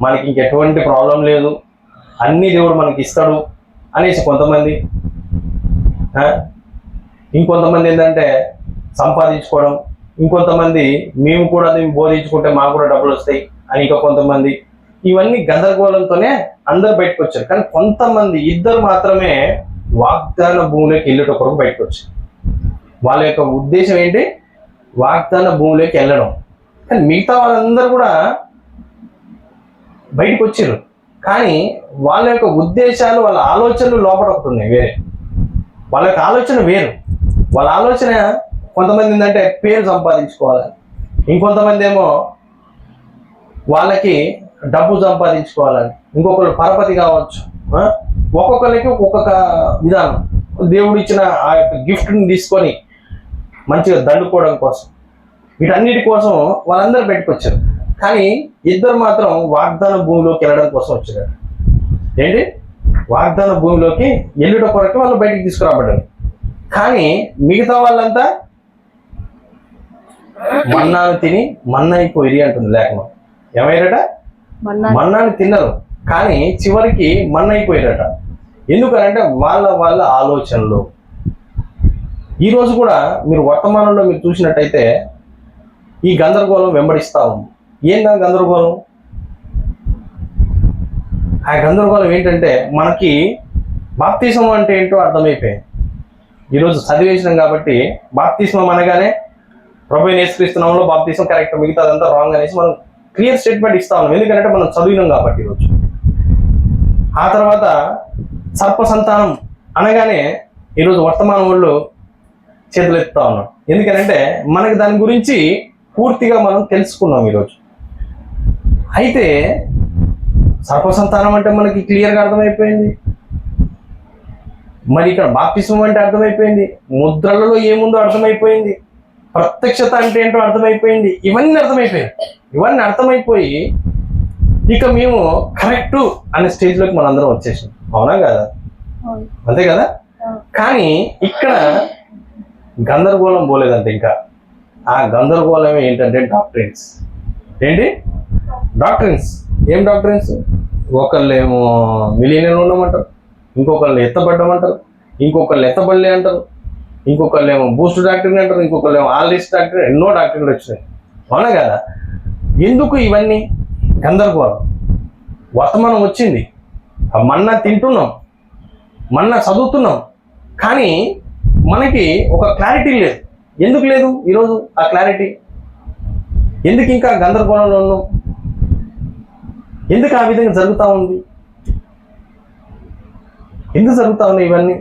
Speaker 1: మనకి ఇంకెటువంటి ప్రాబ్లం లేదు, అన్ని దేవుడు మనకి ఇస్తాడు అనేసి కొంతమంది. ఇంకొంతమంది ఏంటంటే సంపాదించుకోవడం, ఇంకొంతమంది మేము కూడా దీన్ని బోధించుకుంటే మాకు కూడా డబ్బులు వస్తాయి అని ఇంకా కొంతమంది. ఇవన్నీ గందరగోళంతోనే అందరు బయటకు వచ్చారు. కానీ కొంతమంది ఇద్దరు మాత్రమే వాగ్దాన భూమిలోకి వెళ్ళేట కొరకు బయటకు వచ్చారు. వాళ్ళ యొక్క ఉద్దేశం ఏంటి? వాగ్దాన భూమిలోకి వెళ్ళడం. కానీ మిగతా వాళ్ళందరూ కూడా బయటకు వచ్చారు. కానీ వాళ్ళ యొక్క ఉద్దేశాలు, వాళ్ళ ఆలోచనలు లోపల ఒకటి ఉన్నాయి వేరే. వాళ్ళ యొక్క ఆలోచన వేరు. వాళ్ళ ఆలోచన కొంతమంది ఏంటంటే పేరు సంపాదించుకోవాలని, ఇంకొంతమంది ఏమో వాళ్ళకి డబ్బు సంపాదించుకోవాలని, ఇంకొకరు పరపతి కావచ్చు. ఒక్కొక్కరికి ఒక్కొక్క విధానం. దేవుడు ఇచ్చిన ఆ యొక్క గిఫ్ట్ని తీసుకొని మంచిగా దండుకోవడం కోసం, వీటన్నిటి కోసం వాళ్ళందరూ బయటకు వచ్చారు. కానీ ఇద్దరు మాత్రం వాగ్దాన భూమిలోకి వెళ్ళడం కోసం వచ్చారు. ఏంటి? వాగ్దాన భూమిలోకి వెళ్ళుట కొరకు వాళ్ళు బయటికి తీసుకురాబడ్డారు. కానీ మిగతా వాళ్ళంతా మన్నాను తిని మన్నైపోయి అంటుంది లేఖనం. ఏమయ్యారట? మన్నాను తిన్నారు, కానీ చివరికి మన్నైపోయారట. ఎందుకనంటే వాళ్ళ ఆలోచనలు. ఈరోజు కూడా మీరు వర్తమానంలో మీరు చూసినట్టయితే ఈ గందరగోళం వెంబడిస్తా ఉంది. ఏందా గందరగోళం? ఆ గందరగోళం ఏంటంటే మనకి బాప్తిసం అంటే ఏంటో అర్థమైపోయింది. ఈరోజు చదివేసినాం కాబట్టి బాప్తిస్మం అనగానే ప్రభువైన యేసుక్రీస్తునామంలో బాప్తిస్మం కరెక్ట్, మిగతా అదంతా రాంగ్ అనేసి మనం క్లియర్ స్టేట్మెంట్ ఇస్తా ఉన్నాం. ఎందుకంటే మనం చదివినాం కాబట్టి ఈరోజు. ఆ తర్వాత సర్ప సంతానం అనగానే ఈరోజు వర్తమానం వాళ్ళు చేతులు ఎత్తుతా ఉన్నాం. ఎందుకంటే మనకి దాని గురించి పూర్తిగా మనం తెలుసుకున్నాం ఈరోజు. అయితే సర్ప సంతానం అంటే మనకి క్లియర్గా అర్థమైపోయింది. మరి ఇక్కడ బాప్తిస్మం అంటే అర్థమైపోయింది, ముద్రలలో ఏముందో అర్థమైపోయింది, ప్రత్యక్షత అంటే ఏంటో అర్థమైపోయింది, ఇవన్నీ అర్థమైపోయి ఇక మేము కరెక్ట్ అనే స్టేజ్లోకి మనందరం వచ్చేసాం. అవునా కదా? అంతే కదా? కానీ ఇక్కడ గందరగోళం పోలేదంటే ఇంకా ఆ గందరగోళమే ఏంటంటే డాక్ట్రిన్స్. ఏంటి డాక్ట్రిన్స్? ఏం డాక్ట్రిన్స్? ఒకళ్ళేమో మిలియనర్ ఉండమంటారు, ఇంకొకళ్ళు ఎత్తబడ్డమంటారు, ఇంకొకళ్ళు ఎత్తబడలే అంటారు, ఇంకొకళ్ళేమో బూస్ట్ డాక్టరీన్ అంటారు, ఇంకొకళ్ళేమో ఆల్రెస్ట్ డాక్టరీన్, ఎన్నో డాక్టరీలు వచ్చినాయి. అవునా కదా? ఎందుకు ఇవన్నీ గందరగోళం? వర్తమానం వచ్చింది, మన్నా తింటున్నాం, మన్నా చదువుతున్నాం, కానీ మనకి ఒక క్లారిటీ లేదు. ఎందుకు లేదు ఈరోజు ఆ క్లారిటీ? ఎందుకు ఇంకా గందరగోళంలో ఉన్నాం? ఎందుకు ఆ విధంగా జరుగుతూ ఉంది? ఎందుకు జరుగుతూ ఉన్నాయి ఇవన్నీ?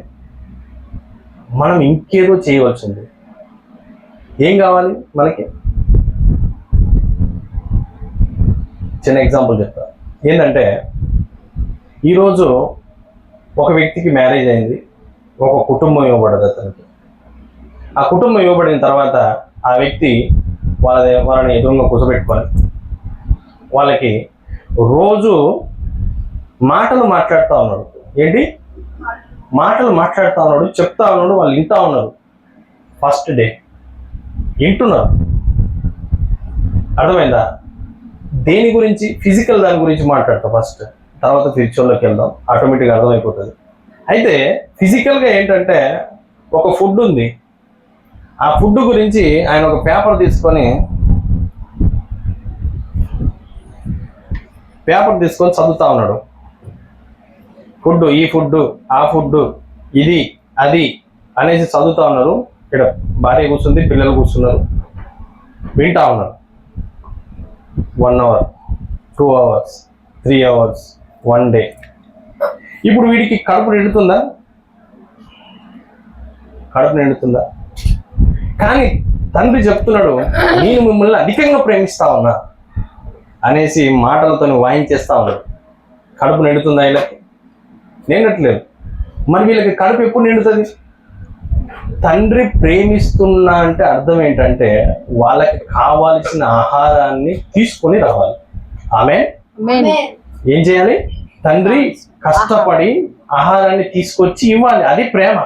Speaker 1: మనం ఇంకేదో చేయవలసింది. ఏం కావాలి మనకి? చిన్న ఎగ్జాంపుల్ చెప్తా. ఏంటంటే ఈరోజు ఒక వ్యక్తికి మ్యారేజ్ అయింది, ఒక కుటుంబం ఇవ్వబడదు అతనికి. ఆ కుటుంబం ఇవ్వబడిన తర్వాత ఆ వ్యక్తి వాళ్ళని ఎదురుగా కూర్చోబెట్టుకొని వాళ్ళకి రోజు మాటలు మాట్లాడుతూ ఉన్నాడు. ఏంటి మాటలు మాట్లాడుతూ ఉన్నాడు, చెప్తా ఉన్నాడు, వాళ్ళు వింటా ఉన్నారు. ఫస్ట్ డే వింటున్నారు. అర్థమైందా? దేని గురించి? ఫిజికల్ దాని గురించి మాట్లాడతాం ఫస్ట్, తర్వాత స్పిరిచువల్లోకి వెళ్దాం, ఆటోమేటిక్గా అర్థమైపోతుంది. అయితే ఫిజికల్గా ఏంటంటే ఒక ఫుడ్ ఉంది, ఆ ఫుడ్ గురించి ఆయన ఒక పేపర్ తీసుకొని చదువుతా ఉన్నాడు. ఫుడ్, ఈ ఫుడ్, ఆ ఫుడ్, ఇది అది అనేసి చదువుతా ఉన్నారు. ఇక్కడ భార్య కూర్చుంది, పిల్లలు కూర్చున్నారు, వింటా ఉన్నారు. 1 hour, 2 hours, 3 hours, 1 day. ఇప్పుడు వీడికి కడుపు నిండుతుందా? కానీ తండ్రి చెప్తున్నాడు, నేను మిమ్మల్ని అధికంగా ప్రేమిస్తా ఉన్నా అనేసి మాటలతో వాయించేస్తా ఉన్నాడు. కడుపు నిండుతుందా? వీళ్ళకి నిండట్లేదు. మరి వీళ్ళకి కడుపు ఎప్పుడు నిండుతుంది? తండ్రి ప్రేమిస్తున్నా అంటే అర్థం ఏంటంటే వాళ్ళకి కావాల్సిన ఆహారాన్ని తీసుకొని రావాలి. ఆమె ఏం చేయాలి? తండ్రి కష్టపడి ఆహారాన్ని తీసుకొచ్చి ఇవ్వాలి. అది ప్రేమ.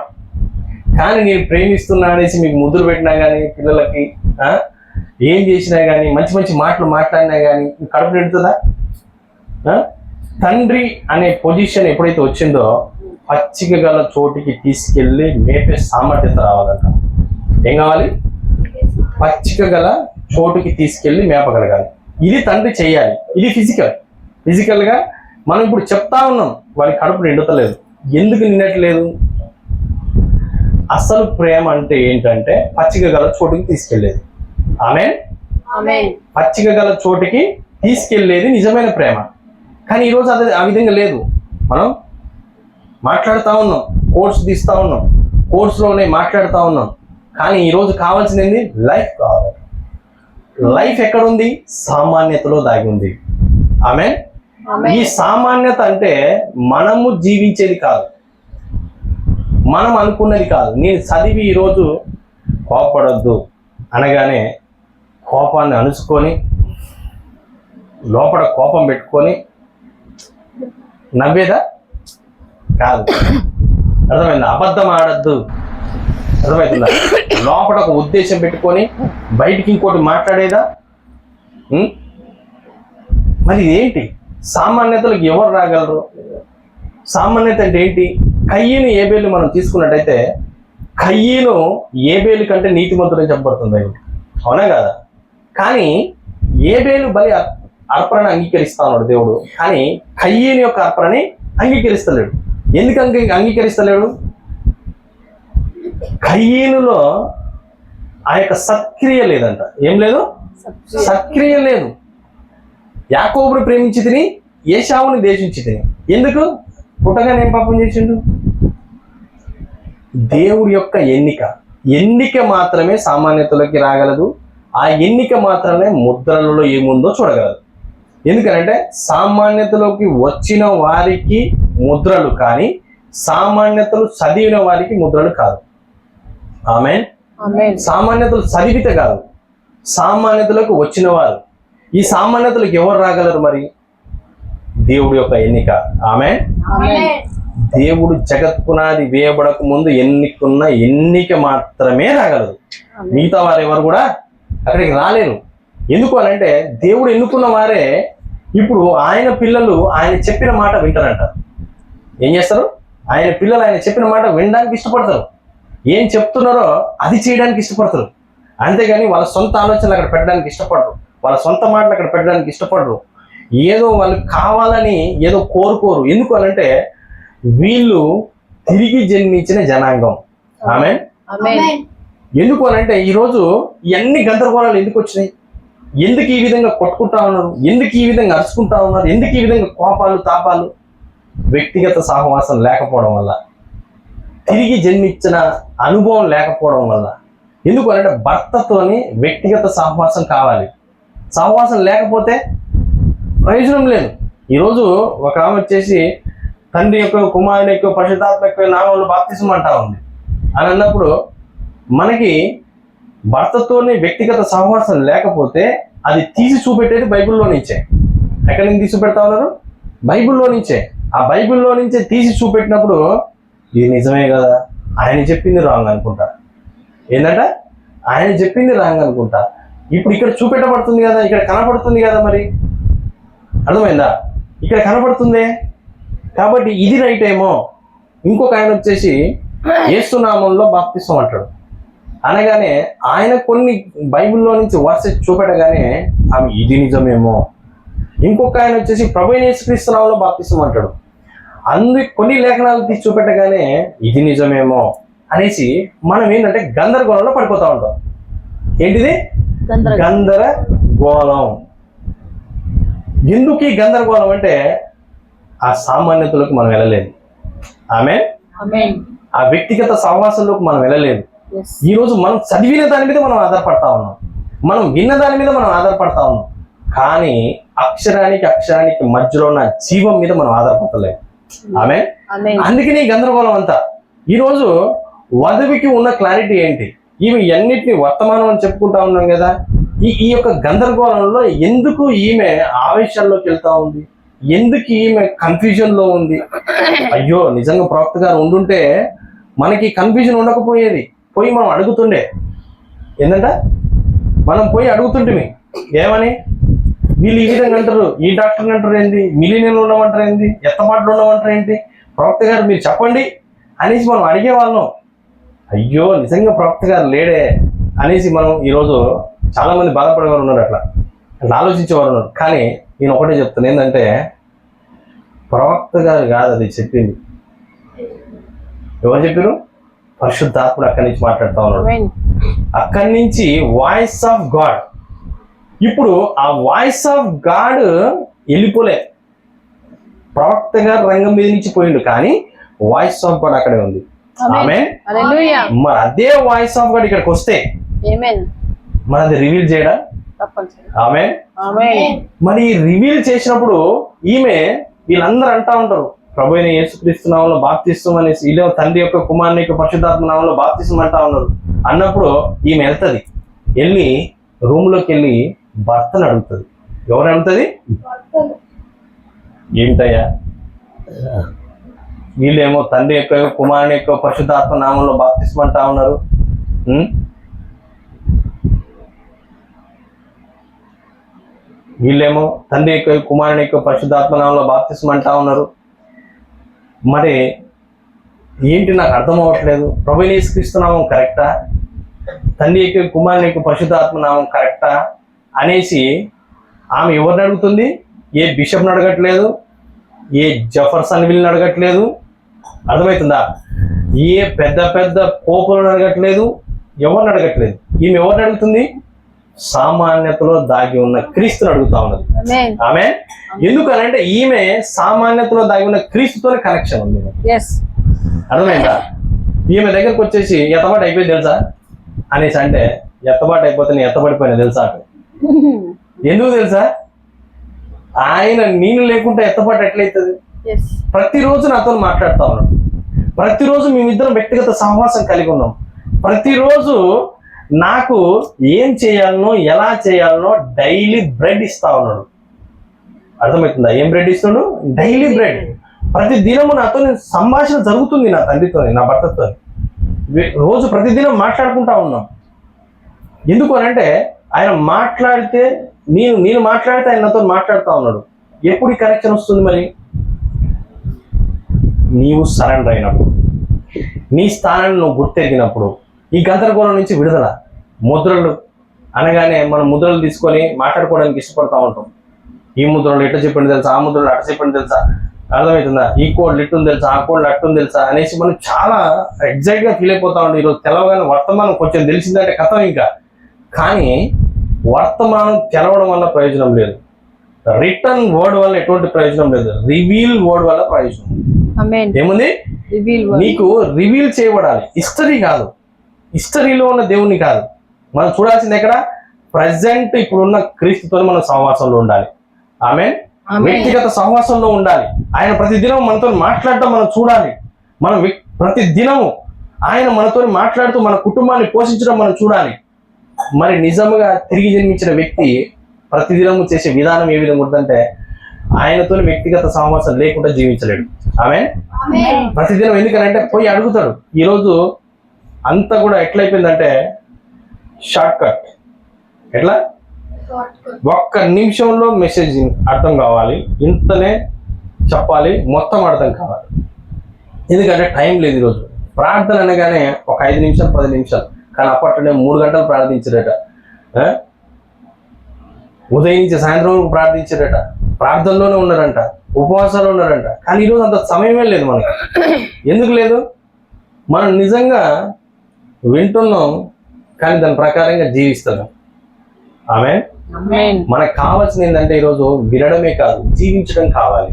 Speaker 1: కానీ నేను ప్రేమిస్తున్నా అనేసి మీకు ముద్దులు పెట్టినా కానీ, పిల్లలకి ఏం చేసినా కానీ, మంచి మంచి మాటలు మాట్లాడినా కానీ కడుపు నిండుతుందా? తండ్రి అనే పొజిషన్ ఎప్పుడైతే వచ్చిందో పచ్చిక గల చోటికి తీసుకెళ్ళి మేపే సామర్థ్యత రావాలంట. ఏం కావాలి? పచ్చిక గల చోటుకి తీసుకెళ్ళి మేపగలగాలి. ఇది తండ్రి చేయాలి. ఇది ఫిజికల్గా మనం ఇప్పుడు చెప్తా ఉన్నాం, వారి కడుపు నిండుతలేదు. ఎందుకు నిండట్లేదు? అసలు ప్రేమ అంటే ఏంటంటే పచ్చిక గల చోటుకి తీసుకెళ్లేది. ఆమె పచ్చిక గల చోటికి తీసుకెళ్లేది నిజమైన ప్రేమ. కానీ ఈరోజు అది ఆ విధంగా లేదు. మనం మాట్లాడుతూ ఉన్నాం, కోర్స్ తీస్తూ ఉన్నాం, కోర్సులోనే మాట్లాడుతూ ఉన్నాం, కానీ ఈరోజు కావాల్సింది లైఫ్ కావాలి. లైఫ్ ఎక్కడుంది? సామాన్యతలో దాగి ఉంది. ఆమె ఈ సామాన్యత అంటే మనము జీవించేది కాదు, మనం అనుకున్నది కాదు. నేను చదివి ఈరోజు కోపపడొద్దు అనగానే కోపాన్ని అణుచుకొని లోపల కోపం పెట్టుకొని నవ్వేదా? కాదు. అర్థమైందా? అబద్ధం ఆడద్దు. అర్థమవుతుందా? లోపల ఒక ఉద్దేశం పెట్టుకొని బయటికి ఇంకోటి మాట్లాడేదా? మరి ఏంటి? సామాన్యతలకు ఎవరు రాగలరు? సామాన్యత అంటే ఏంటి? కయ్యను ఏబేలు మనం తీసుకున్నట్టయితే కయ్యను ఏబేలు కంటే నీతిమంతుడని చెప్పబడుతుంది. అవునా కదా? కానీ ఏబేలు బలి అర్పణని అంగీకరిస్తా ఉన్నాడు దేవుడు, కానీ కయ్యను యొక్క అర్పణని అంగీకరిస్తలేడు. ఎందుకు అంగీకరిస్తలేడు? కయ్యనులో ఆ యొక్క సత్క్రియ లేదంట. ఏం లేదు? సత్క్రియ లేదు. యాకోబుని ప్రేమించి తిని ఏశావుని ద్వేషించి తిని. ఎందుకు? పుట్టగానే ఏం పాపం చేసిండు? దేవుడి యొక్క ఎన్నిక మాత్రమే సామాన్యతలోకి రాగలదు. ఆ ఎన్నిక మాత్రమే ముద్రలలో ఏముందో చూడగలదు. ఎందుకంటే సామాన్యతలోకి వచ్చిన వారికి ముద్రలు కానీ సామాన్యతలు చదివిన వారికి ముద్రలు కాదు. ఆమేన్. సామాన్యతలు చదివితే కాదు, సామాన్యతలకు వచ్చిన వారు. ఈ సామాన్యతలకు ఎవరు రాగలరు? మరి దేవుడి యొక్క ఎన్నిక. ఆమేన్. దేవుడు జగత్ పునాది వేయబడక ముందు ఎన్నికున్న ఎన్నిక మాత్రమే రాగలదు. మిగతా వారు ఎవరు కూడా అక్కడికి రాలేరు. ఎందుకు అనంటే దేవుడు ఎన్నుకున్న వారే ఇప్పుడు ఆయన పిల్లలు ఆయన చెప్పిన మాట వింటారంట. ఏం చేస్తారు? ఆయన పిల్లలు ఆయన చెప్పిన మాట వినడానికి ఇష్టపడతారు. ఏం చెప్తున్నారో అది చేయడానికి ఇష్టపడతారు. అంతేగాని వాళ్ళ సొంత ఆలోచనలు అక్కడ పెట్టడానికి ఇష్టపడరు. వాళ్ళ సొంత మాటలు అక్కడ పెట్టడానికి ఇష్టపడరు. ఏదో వాళ్ళు కావాలని ఏదో కోరుకోరు. ఎందుకు అనంటే వీళ్ళు తిరిగి జన్మించిన జనాంగం. ఆమేన్. ఎందుకు అనంటే ఈరోజు ఇవన్నీ గందరగోళాలు ఎందుకు వచ్చినాయి? ఎందుకు ఈ విధంగా కొట్టుకుంటా ఉన్నారు? ఎందుకు ఈ విధంగా అరుచుకుంటా ఉన్నారు? ఎందుకు ఈ విధంగా కోపాలు తాపాలు? వ్యక్తిగత సహవాసం లేకపోవడం వల్ల, తిరిగి జన్మించిన అనుభవం లేకపోవడం వల్ల. ఎందుకు అంటే భర్తతోని వ్యక్తిగత సహవాసం కావాలి. సహవాసం లేకపోతే ప్రయోజనం లేదు. ఈరోజు ఒక ఆమె వచ్చేసి తండ్రి యొక్క, కుమారుని యొక్క, పరిశుద్ధాత్మ యొక్క నామంలో బాప్తిసం అంటా ఉంది అని అన్నప్పుడు మనకి భర్తతోని వ్యక్తిగత సహవాసం లేకపోతే అది తీసి చూపెట్టేది బైబిల్లో నుంచే. ఎక్కడి నుంచి తీసి పెడతా ఉన్నారు? బైబిల్లో నుంచే. ఆ బైబిల్లో నుంచే తీసి చూపెట్టినప్పుడు ఇది నిజమే కదా, ఆయన చెప్పింది రాంగ్ అనుకుంటా. ఏంటంట? ఆయన చెప్పింది రాంగ్ అనుకుంటా. ఇప్పుడు ఇక్కడ చూపెట్టబడుతుంది కదా, ఇక్కడ కనపడుతుంది కదా, మరి అర్థమైందా? ఇక్కడ కనపడుతుంది కాబట్టి ఇది రైట్ ఏమో. ఇంకొక ఆయన వచ్చేసి యేసు నామంలో బాప్తిసం అంటాడు. అనగానే ఆయన కొన్ని బైబిల్లో నుంచి వర్సెస్ చూపెట్టగానే ఆమె ఇది నిజమేమో. ఇంకొక ఆయన వచ్చేసి ప్రభువైన యేసుక్రీస్తు నామంలో బాప్తిసం అంటాడు. కొన్ని లేఖనాలు తీసి చూపెట్టగానే ఇది నిజమేమో అనేసి మనం ఏంటంటే గందరగోళంలో పడిపోతా ఉంటాం. ఏంటిది? గందరగోళం. ఎందుకు ఈ గందరగోళం అంటే ఆ సామాన్యతలకు మనం వెళ్ళలేదు. ఆమేన్. ఆ వ్యక్తిగత సహవాసంలోకి మనం వెళ్ళలేదు. ఈరోజు మనం చదివిన దాని మీద మనం ఆధారపడతా ఉన్నాం, మనం విన్న దాని మీద మనం ఆధారపడతా ఉన్నాం. కానీ అక్షరానికి మధ్యలో ఉన్న జీవం మీద మనం ఆధారపడలేదు. ఆమేన్. అందుకని గందరగోళం అంతా. ఈరోజు వధువుకి ఉన్న క్లారిటీ ఏంటి? ఈమె అన్నిటిని వర్తమానం అని చెప్పుకుంటా ఉన్నాం కదా. ఈ యొక్క గందరగోళంలో ఎందుకు ఈమె ఆవేశాల్లోకి వెళ్తా ఉంది? ఎందుకు ఈమె కన్ఫ్యూజన్ లో ఉంది? అయ్యో, నిజంగా ప్రవక్త గారు ఉండుంటే మనకి కన్ఫ్యూజన్ ఉండకపోయేది. పోయి మనం అడుగుతుండే. ఏంటంట? మనం పోయి అడుగుతుంటే ఏమని? వీళ్ళు ఈ విధంగా అంటారు, ఈ డాక్టర్ని అంటారు ఏంటి, మిలీనియన్లు ఉండమంటారు ఏంటి, ఎత్తపాట్లు ఉండమంటారు ఏంటి, ప్రవక్త గారు మీరు చెప్పండి అనేసి మనం అడిగేవాళ్ళం. అయ్యో, నిజంగా ప్రవక్త గారు లేడే అనేసి మనం ఈరోజు చాలా మంది బాధపడేవారు ఉన్నారు, అట్లా ఆలోచించేవారు ఉన్నారు. కానీ నేను ఒకటే చెప్తాను, ఏంటంటే ప్రవక్త గారు కాదు అది చెప్పింది. ఎవరు చెప్పారు? పరిశుద్ధాత్ముడు అక్కడి నుంచి మాట్లాడుతూ ఉన్నాడు. అక్కడి నుంచి వాయిస్ ఆఫ్ గాడ్. ఇప్పుడు ఆ వాయిస్ ఆఫ్ గాడ్ వెళ్ళిపోలే, ప్రవక్త గారు రంగం మీద నుంచి పోయిండు, కానీ వాయిస్ ఆఫ్ గాడ్ అక్కడే ఉంది. ఆమేన్. మరి అదే వాయిస్ ఆఫ్ గాడ్ ఇక్కడికి వస్తే మరి అది రివీల్ చేయడా? ఆమేన్. మరి రివీల్ చేసినప్పుడు ఈమె వీళ్ళందరూ అంటా ఉంటారు, ప్రభువైన యేసుక్రీస్తు నామంలో బాప్తిసం అనేసి, ఇలా తండ్రి యొక్క, కుమారుని యొక్క, పరిశుద్ధాత్మ నామంలో బాప్తిసం అంటా ఉన్నారు. అన్నప్పుడు ఈమె వెళ్తుంది, వెళ్ళి రూమ్లోకి వెళ్ళి భర్తను అడుగుతుంది. ఎవరు అడుగుతుంది? ఏమిటయ్యా, వీళ్ళేమో తండ్రి యొక్క, కుమారుని యొక్క, పరిశుద్ధాత్మ నామంలో బాప్తిసం అంటా ఉన్నారు. వీళ్ళేమో తండ్రి యొక్క, కుమారుని యొక్క, పరిశుద్ధాత్మ నామంలో బాప్తిసం అంటా ఉన్నారు. మరి ఏంటి నాకు అర్థం అవ్వట్లేదు. ప్రభువైన యేసుక్రీస్తు నామం కరెక్టా, తండ్రి యొక్క, కుమారుని యొక్క, పరిశుద్ధాత్మ నామం కరెక్టా అనేసి ఆమె ఎవరిని అడుగుతుంది? ఏ బిషప్ని అడగట్లేదు, ఏ జెఫర్సన్ విల్ని అడగట్లేదు. అర్థమవుతుందా? ఏ పెద్ద పెద్ద పోపులను అడగట్లేదు, ఎవరిని అడగట్లేదు. ఈమె ఎవరిని అడుగుతుంది? సామాన్యతలో దాగి ఉన్న క్రీస్తుని అడుగుతా ఉన్నది. ఆమె ఎందుకనంటే ఈమె సామాన్యతలో దాగి ఉన్న క్రీస్తుతోనే కనెక్షన్ ఉంది. అర్థమైందా? ఈమె దగ్గరకు వచ్చేసి ఎత్తబాటు అయిపోయింది తెలుసా అనేసి అంటే, ఎత్తబాటు అయిపోతే నేను ఎత్తబడిపోయినా తెలుసా? ఎందుకు తెలుసా? ఆయన నేను లేకుంటే ఎత్తబాటు ఎట్లయితుంది? ప్రతిరోజు నాతో మాట్లాడుతా ఉన్నాడు. ప్రతిరోజు మేమిద్దరం వ్యక్తిగత సహవాసం కలిగి ఉన్నాం. ప్రతిరోజు నాకు ఏం చేయాలనో ఎలా చేయాలనో డైలీ బ్రెడ్ ఇస్తా ఉన్నాడు. అర్థమవుతుందా? ఏం బ్రెడ్ ఇస్తున్నాడు? Daily bread. ప్రతి దినము నాతో సంభాషణ జరుగుతుంది, నా తండ్రితో, నా భర్తతో. రోజు ప్రతిదినం మాట్లాడుకుంటా ఉన్నాం. ఎందుకు అనంటే ఆయన మాట్లాడితే నేను మాట్లాడితే ఆయన నాతో మాట్లాడుతూ ఉన్నాడు. ఎప్పుడు ఈ కనెక్షన్ వస్తుంది? మరి నీవు సరెండర్ అయినప్పుడు, నీ స్థానాన్ని నువ్వు గుర్తెరిగినప్పుడు, ఈ గందరగోళం నుంచి విడుదల. ముద్రలు అనగానే మనం ముద్రలు తీసుకొని మాట్లాడుకోవడానికి ఇష్టపడతా ఉంటాం. ఈ ముద్రలు ఎట్లా చెప్పింది తెలుసా, ఆ ముద్రలు అట్లా చెప్పింది తెలుసా, అర్థమవుతుందా? ఈ కోడ్లు ఇట్టుంది తెలుసా, ఆ కోడ్లు అట్టుంది తెలుసా అనేసి మనం చాలా ఎగ్జైట్గా ఫీల్ అయిపోతా ఉంటాం. ఈరోజు తెలవగానే వర్తమానం కొంచెం తెలిసిందంటే కథం ఇంకా. కానీ వర్తమానం తెలవడం వల్ల ప్రయోజనం లేదు, రిటర్న్ వర్డ్ వల్ల ఎటువంటి ప్రయోజనం లేదు, రివీల్ వర్డ్ వల్ల ప్రయోజనం. ఏముంది? నీకు రివీల్ చేయబడాలి. హిస్టరీ కాదు, హిస్టరీలో ఉన్న దేవుణ్ణి కాదు. మనం చూడాల్సింది ఎక్కడ? ప్రజెంట్ ఇప్పుడున్న క్రీస్తుతో మనం సహవాసంలో ఉండాలి. ఆమె వ్యక్తిగత సహవాసంలో ఉండాలి. ఆయన ప్రతిదినం మనతో మాట్లాడటం మనం చూడాలి. మనం ప్రతిదినము ఆయన మనతో మాట్లాడుతూ మన కుటుంబాన్ని పోషించడం మనం చూడాలి. మరి నిజంగా తిరిగి జన్మించిన వ్యక్తి ప్రతిదినము చేసే విధానం ఏ విధంగా ఉంటుందంటే, ఆయనతో వ్యక్తిగత సహవాసం లేకుండా జీవించలేడు. ఆమె ప్రతిదినం ఎందుకనంటే పోయి అడుగుతాడు. ఈరోజు అంతా కూడా ఎట్లయిపోయిందంటే షార్ట్ కట్. ఎట్లా? ఒక్క నిమిషంలో మెసేజ్ అర్థం కావాలి, ఇంతనే చెప్పాలి, మొత్తం అర్థం కావాలి. ఎందుకంటే టైం లేదు. ఈరోజు ప్రార్థన అనగానే ఒక 5 నిమిషాలు 10 నిమిషాలు, కానీ అప్పట్లోనే 3 గంటలు ప్రార్థించారట. ఉదయం నుంచి సాయంత్రం వరకు ప్రార్థించారట. ప్రార్థనలోనే ఉన్నారంట, ఉపవాసాలు ఉన్నారంట. కానీ ఈరోజు అంత సమయమే లేదు మనకు. ఎందుకు లేదు? మనం నిజంగా వింటున్నాం, కానీ దాని ప్రకారంగా జీవిస్తున్నాం. ఆమె మనకు కావాల్సింది ఏంటంటే ఈరోజు వినడమే కాదు, జీవించడం కావాలి.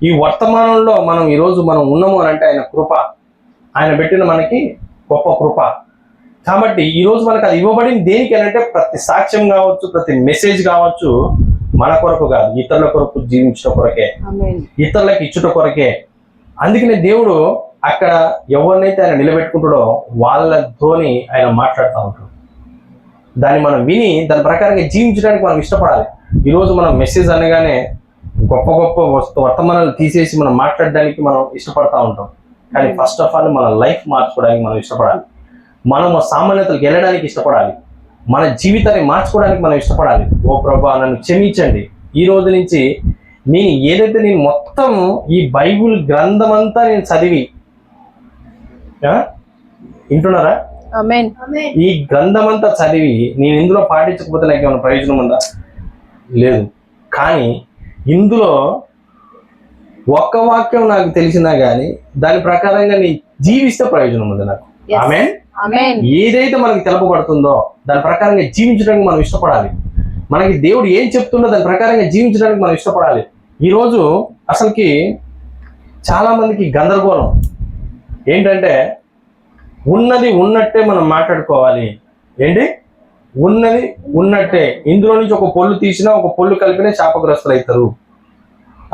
Speaker 1: ఈ వర్తమానంలో మనం ఈరోజు మనం ఉన్నాము అని అంటే ఆయన కృప, ఆయన పెట్టిన మనకి గొప్ప కృప. కాబట్టి ఈరోజు మనకు అది ఇవ్వబడింది దేనికి అంటే, ప్రతి సాక్ష్యం కావచ్చు, ప్రతి మెసేజ్ కావచ్చు, మన కొరకు కాదు, ఇతరుల కొరకు జీవించడం కొరకే, ఇతరులకు ఇచ్చుట కొరకే. అందుకనే దేవుడు అక్కడ ఎవరినైతే ఆయన నిలబెట్టుకుంటాడో వాళ్ళతోని ఆయన మాట్లాడుతూ ఉంటాడు. దాన్ని మనం విని దాని ప్రకారంగా జీవించడానికి మనం ఇష్టపడాలి. ఈరోజు మనం మెసేజ్ అనగానే గొప్ప గొప్ప వర్తమానాలు తీసేసి మనం మాట్లాడడానికి మనం ఇష్టపడతా ఉంటాం. కానీ ఫస్ట్ ఆఫ్ ఆల్ మన లైఫ్ మార్చుకోవడానికి మనం ఇష్టపడాలి. మనం సామాన్యతలకు వెళ్ళడానికి ఇష్టపడాలి. మన జీవితాన్ని మార్చుకోవడానికి మనం ఇష్టపడాలి. ఓ ప్రభా, నన్ను క్షమించండి. ఈ రోజు నుంచి నేను మొత్తం ఈ బైబిల్ గ్రంథం అంతా నేను చదివి, వింటున్నారా? ఈ గ్రంథం అంతా చదివి నేను ఇందులో పాటించకపోతే నాకు ఏమైనా ప్రయోజనం ఉందా? లేదు. కానీ ఇందులో ఒక్క వాక్యం నాకు తెలిసినా కానీ దాని ప్రకారంగా నేను జీవిస్తే ప్రయోజనం ఉంది నాకు. ఆమేన్. ఏదైతే మనకి తెలపబడుతుందో దాని ప్రకారంగా జీవించడానికి మనం ఇష్టపడాలి. మనకి దేవుడు ఏం చెప్తుందో దాని ప్రకారంగా జీవించడానికి మనం ఇష్టపడాలి. ఈరోజు అసలుకి చాలా మందికి గందరగోళం ఏంటంటే, ఉన్నది ఉన్నట్టే మనం మాట్లాడుకోవాలి. ఏంటి? ఉన్నది ఉన్నట్టే. ఇందులో నుంచి ఒక పొల్లు తీసినా ఒక పొల్లు కలిపినా శాపగ్రస్తులు అవుతారు.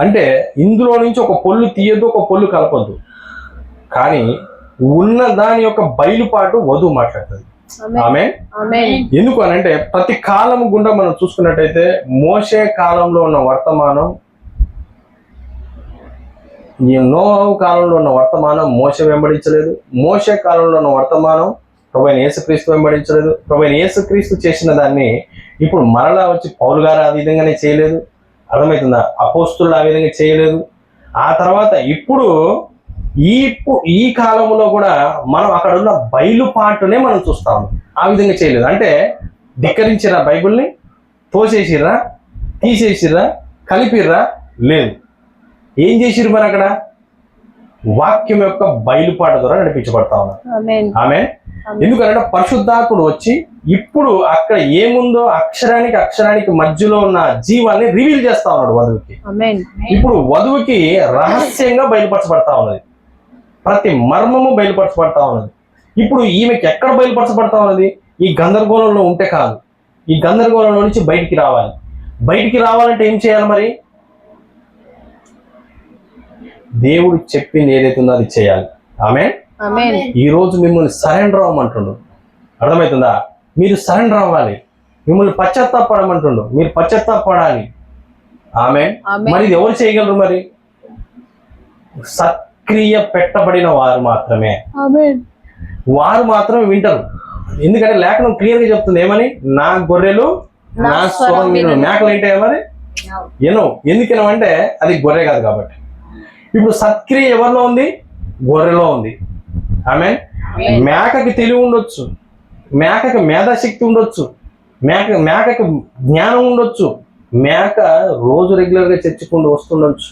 Speaker 1: అంటే ఇందులో నుంచి ఒక పొల్లు తీయద్దు, ఒక పొల్లు కలపద్దు. కానీ ఉన్న దాని యొక్క బయలుపాటు వధువు మాట్లాడుతుంది. ఆమేన్. ఎందుకు అని అంటే, ప్రతి కాలం గుండా మనం చూసుకున్నట్టయితే మోషే కాలంలో ఉన్న వర్తమానం, ఈ నోహు కాలంలో ఉన్న వర్తమానం మోషే వెంబడించలేదు. మోషే కాలంలో ఉన్న వర్తమానం ప్రభువైన యేసుక్రీస్తు వెంబడించలేదు. ప్రభువైన యేసుక్రీస్తు చేసిన దాన్ని ఇప్పుడు మరలా వచ్చి పౌలు గారు ఆ విధంగానే చేయలేదు. అర్థమవుతుందా? అపోస్తులు ఆ విధంగా చేయలేదు. ఆ తర్వాత ఇప్పుడు ఈ కాలంలో కూడా మనం అక్కడ ఉన్న బయలుపాటునే మనం చూస్తాము. ఆ విధంగా చేయలేదు. అంటే ధిక్కరించిరా, బైబిల్ని తోసేసిర్రా, తీసేసిర్రా, కలిపిర్రా? లేదు. ఏం చేసిర్రు? మరి అక్కడ వాక్యం యొక్క బయలుపాటు ద్వారా నడిపించబడతా ఉన్నారు.
Speaker 2: ఆమేన్.
Speaker 1: ఆమేన్. ఎందుకంటే పరిశుద్ధాత్ముడు వచ్చి ఇప్పుడు అక్కడ ఏముందో అక్షరానికి మధ్యలో ఉన్న జీవాన్ని రివీల్ చేస్తా ఉన్నాడు వధువుకి.
Speaker 2: ఆమేన్.
Speaker 1: ఇప్పుడు వధువుకి రహస్యంగా బయలుపరచబడతా ఉన్నది, ప్రతి మర్మము బయలుపరచబడతా ఉన్నది. ఇప్పుడు ఈమెకి ఎక్కడ బయలుపరచబడతా ఉన్నది? ఈ గందరగోళంలో ఉంటే కాదు, ఈ గందరగోళంలో నుంచి బయటికి రావాలి. బయటికి రావాలంటే ఏం చేయాలి మరి? దేవుడు చెప్పింది ఏదైతే ఉందో అది చేయాలి. ఆమేన్.
Speaker 2: ఆమేన్.
Speaker 1: ఈ రోజు మిమ్మల్ని సరెండర్ అవ్వమంటుండు, అర్థమవుతుందా? మీరు సరెండర్ అవ్వాలి. మిమ్మల్ని పశ్చాత్తాపడమంటుండు, మీరు పశ్చాత్తాపడాలి. ఆమేన్. మరి ఇది ఎవరు చేయగలరు? మరి సక్రియ పెట్టబడిన వారు మాత్రమే,
Speaker 2: ఆమేన్.
Speaker 1: వారు మాత్రమే వింటారు. ఎందుకంటే లేఖనం క్లియర్ గా చెప్తుంది ఏమని? నా గొర్రెలు నా స్వరం విను. మేకలు ఏంటి మరి ఎను, ఎందుకేనంటే అది గొర్రె కాదు కాబట్టి. ఇప్పుడు సక్రియ ఎవరిలో ఉంది? గొర్రెలో ఉంది. ఆమేన్. మేకకి తెలివి ఉండొచ్చు, మేకకి మేధాశక్తి ఉండొచ్చు, మేకకి జ్ఞానం ఉండొచ్చు, మేక రోజు రెగ్యులర్ గా చర్చికుండా వస్తుండొచ్చు,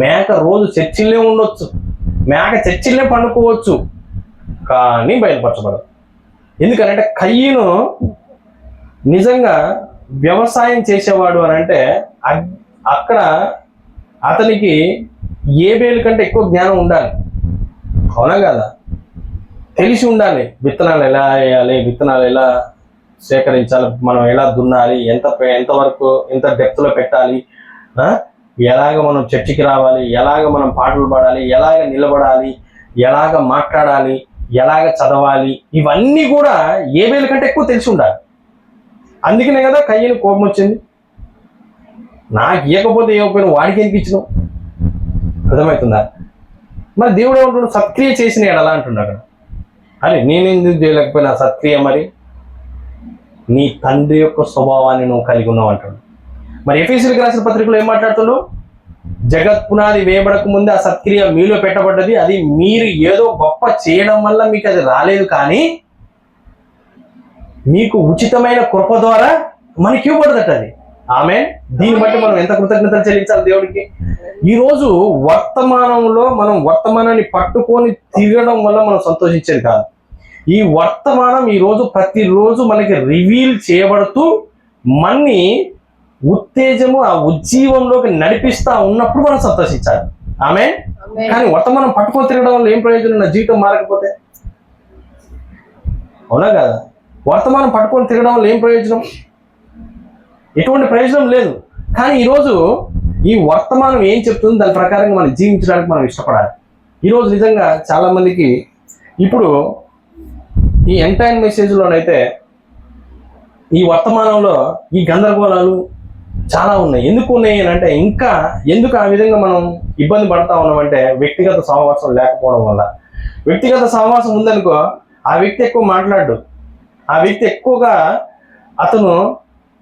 Speaker 1: మేక రోజు చర్చిల్లే ఉండొచ్చు, మేక చర్చిల్లే పండుకోవచ్చు, కానీ బయలుపరచబడదు. ఎందుకంటే కయ్యను నిజంగా వ్యవసాయం చేసేవాడు అని అంటే అక్కడ అతనికి ఏబేలు కంటే ఎక్కువ జ్ఞానం ఉండాలి, అవునా కదా? తెలిసి ఉండాలి విత్తనాలు ఎలా వేయాలి, విత్తనాలు ఎలా సేకరించాలి, మనం ఎలా దున్నాలి, ఎంతవరకు ఎంత డెప్త్లో పెట్టాలి, ఎలాగ మనం చర్చికి రావాలి, ఎలాగ మనం పాటలు పాడాలి, ఎలాగ నిలబడాలి, ఎలాగ మాట్లాడాలి, ఎలాగ చదవాలి, ఇవన్నీ కూడా ఏబేలు కంటే ఎక్కువ తెలిసి ఉండాలి. అందుకనే కదా కయ్యను కోపం వచ్చింది. నాకు ఇవ్వకపోతే ఇవ్వకపోయినా వాడికి ఎందుకు ఇచ్చినావు? అర్థమవుతుందా? మరి దేవుడు ఏమంటున్నాడు? సత్క్రియ చేసిన అలా అంటున్నాడు. అరే నేను ఎందుకు చేయలేకపోయినా సత్క్రియ? మరి నీ తండ్రి యొక్క స్వభావాన్ని నువ్వు కలిగి ఉన్నావు అంటాడు. మరి ఎఫెసీయులకు రాసిన పత్రికలో ఏం మాట్లాడుతున్నావు? జగత్ పునాది వేయబడక ముందే ఆ సత్క్రియ మీలో పెట్టబడ్డది. అది మీరు ఏదో గొప్ప చేయడం వల్ల మీకు అది రాలేదు, కానీ మీకు ఉచితమైన కృప ద్వారా మనకి ఇవ్వబడదట అది. ఆమేన్. దీన్ని బట్టి మనం ఎంత కృతజ్ఞతలు చెల్లించాలి దేవుడికి. ఈరోజు వర్తమానంలో మనం వర్తమానాన్ని పట్టుకొని తిరగడం వల్ల మనం సంతోషించేది కాదు. ఈ వర్తమానం ఈరోజు ప్రతిరోజు మనకి రివీల్ చేయబడుతూ మన్ని ఉత్తేజము ఆ ఉజ్జీవంలోకి నడిపిస్తా ఉన్నప్పుడు మనం సంతోషించాలి. ఆమేన్. కానీ వర్తమానం పట్టుకొని తిరగడం వల్ల ఏం ప్రయోజనం? నా జీవితం మారకపోతే, అవునా కదా? వర్తమానం పట్టుకొని తిరగడం వల్ల ఏం ప్రయోజనం? ఎటువంటి ప్రయోజనం లేదు. కానీ ఈరోజు ఈ వర్తమానం ఏం చెప్తుంది దాని ప్రకారంగా మనం జీవించడానికి మనం ఇష్టపడాలి. ఈరోజు నిజంగా చాలా మందికి ఇప్పుడు ఈ ఎంటైర్ మెసేజ్లోనైతే ఈ వర్తమానంలో ఈ గందరగోళాలు చాలా ఉన్నాయి. ఎందుకు ఉన్నాయి అని అంటే, ఇంకా ఎందుకు ఆ విధంగా మనం ఇబ్బంది పడతా ఉన్నామంటే వ్యక్తిగత సహవాసం లేకపోవడం వల్ల. వ్యక్తిగత సహవాసం ఉందనుకో, ఆ వ్యక్తి ఎక్కువ మాట్లాడు, ఆ వ్యక్తి ఎక్కువగా అతను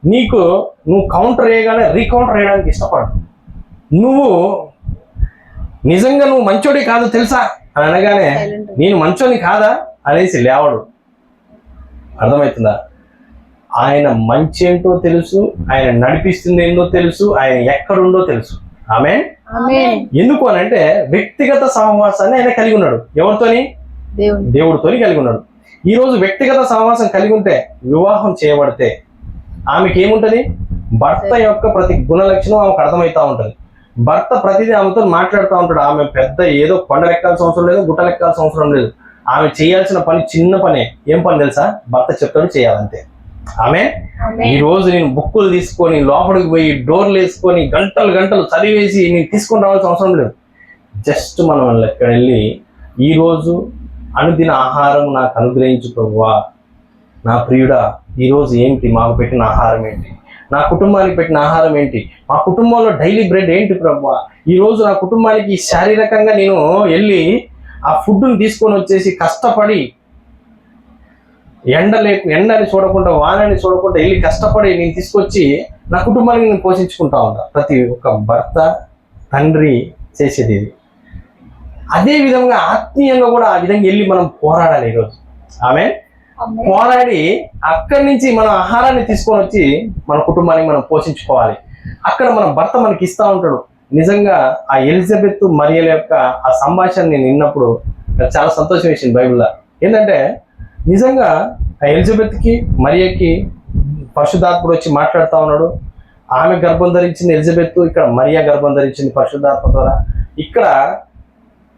Speaker 1: నువ్వు కౌంటర్ వేయగానే రీకౌంటర్ వేయడానికి ఇష్టపడు. నువ్వు నిజంగా నువ్వు మంచోడి కాదు తెలుసా అని అనగానే నేను మంచోని కాదా అనేసి లేవడు. అర్థమవుతుందా? ఆయన మంచి ఏంటో తెలుసు, ఆయన నడిపిస్తుంది ఏందో తెలుసు, ఆయన ఎక్కడుందో తెలుసు. ఆమేన్. ఎందుకు అని అంటే వ్యక్తిగత సహవాసాన్ని ఆయన కలిగి ఉన్నాడు. ఎవరితోని? దేవుడితోని కలిగి ఉన్నాడు. ఈ రోజు వ్యక్తిగత సహవాసం కలిగి ఉంటే, వివాహం చేయబడితే ఆమెకి ఏముంటది? భర్త యొక్క ప్రతి గుణ లక్షణం ఆమెకు అర్థమవుతా ఉంటది. భర్త ప్రతిదీ ఆమెతో మాట్లాడుతూ ఉంటాడు. ఆమె పెద్ద ఏదో కొండ లెక్కాల్సిన అవసరం లేదు, గుట్ట లెక్కాల్సిన అవసరం లేదు. ఆమె చేయాల్సిన పని చిన్న పనే. ఏం పని తెలుసా? భర్త చెప్తాడు చేయాలంతే. ఆమె ఈ రోజు నేను బుక్కులు తీసుకొని లోపలికి పోయి డోర్లు వేసుకొని గంటలు చదివేసి నేను తీసుకొని రావాల్సిన అవసరం లేదు. జస్ట్ మనం ఇక్కడ వెళ్ళి ఈ రోజు అనుదిన ఆహారం నాకు అనుగ్రహించు ప్రభువా, నా ప్రియుడా ఈరోజు ఏంటి మాకు పెట్టిన ఆహారం ఏంటి, నా కుటుంబానికి పెట్టిన ఆహారం ఏంటి, మా కుటుంబంలో డైలీ బ్రెడ్ ఏంటి ప్రభువా, ఈ రోజు నా కుటుంబానికి శారీరకంగా నేను వెళ్ళి ఆ ఫుడ్ని తీసుకొని వచ్చేసి కష్టపడి ఎండని చూడకుండా వానని చూడకుండా వెళ్ళి కష్టపడి నేను తీసుకొచ్చి నా కుటుంబానికి నేను పోషించుకుంటా ఉంటా. ప్రతి ఒక్క భర్త తండ్రి చేసేది ఇది. అదే విధంగా ఆత్మీయంగా కూడా ఆ విధంగా వెళ్ళి మనం పోరాడాలి ఈరోజు. ఆమె పోరాడి అక్కడి నుంచి మన ఆహారాన్ని తీసుకొని వచ్చి మన కుటుంబానికి మనం పోషించుకోవాలి. అక్కడ మన భర్త మనకి ఇస్తా ఉంటాడు. నిజంగా ఆ ఎలిజబెత్ మరియల యొక్క ఆ సంభాషణ నేను విన్నప్పుడు నాకు చాలా సంతోషం వేసింది బైబిల్లో. ఏంటంటే నిజంగా ఆ ఎలిజబెత్కి మరియకి పరిశుద్ధాత్ముడు వచ్చి మాట్లాడుతూ ఉన్నాడు. ఆమె గర్భం ధరించింది ఎలిజబెత్, ఇక్కడ మరియా గర్భం ధరించింది పరిశుద్ధాత్మ ద్వారా. ఇక్కడ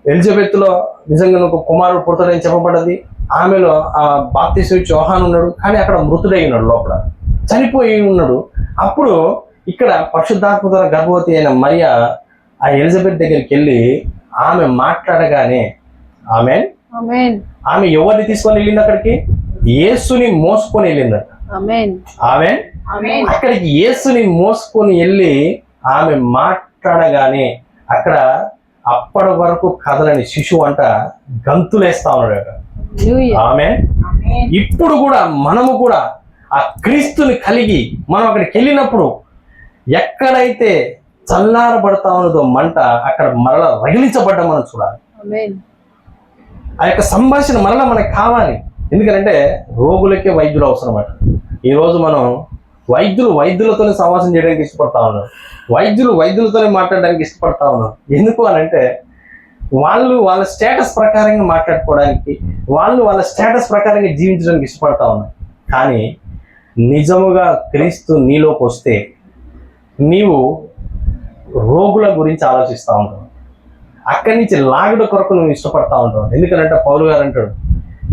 Speaker 1: ఎలిజబెత్లో నిజంగా ఒక కుమారుడు పుడతాడని చెప్పబడ్డది. ఆమెలో ఆ బాప్తిసం ఇచ్చి యోహాను ఉన్నాడు, కానీ అక్కడ మృతుడై ఉన్నాడు, లోపల చనిపోయి ఉన్నాడు. అప్పుడు ఇక్కడ పరిశుద్ధాత్మ ద్వారా గర్భవతి అయిన మరియా ఆ ఎలిజబెత్ దగ్గరికి వెళ్ళి ఆమె మాట్లాడగానే ఆమె ఎవరిని తీసుకొని వెళ్ళింది అక్కడికి? యేసుని మోసుకొని వెళ్ళిందట. ఆమె అక్కడికి యేసుని మోసుకొని వెళ్ళి ఆమె మాట్లాడగానే అక్కడ అప్పటి వరకు కదలని శిశువు అంట గంతులేస్తా ఉన్నాడట. ఆమె ఇప్పుడు కూడా మనము కూడా ఆ క్రీస్తుని కలిగి మనం అక్కడికి వెళ్ళినప్పుడు ఎక్కడైతే చల్లారబడతా ఉన్నదో మంట, అక్కడ మరలా రగిలించబడ్డ మనం చూడాలి. ఆ యొక్క సంభాషణ మరలా మనకు కావాలి. ఎందుకంటే రోగులకే వైద్యులు అవసరం అట. ఈరోజు మనం వైద్యులతోనే సమాసం చేయడానికి ఇష్టపడతా ఉన్నాం, వైద్యులతోనే మాట్లాడడానికి ఇష్టపడతా ఉన్నాం. ఎందుకు అని అంటే వాళ్ళు వాళ్ళ స్టేటస్ ప్రకారంగా మాట్లాడుకోవడానికి, వాళ్ళ స్టేటస్ ప్రకారంగా జీవించడానికి ఇష్టపడతా ఉన్నారు. కానీ నిజముగా క్రీస్తు నీలోకి వస్తే నీవు రోగుల గురించి ఆలోచిస్తూ ఉంటావు, అక్కడి నుంచి లాగుడ కొరకు నువ్వు ఇష్టపడతా ఉంటావు. ఎందుకంటే పౌలు గారు అంటాడు,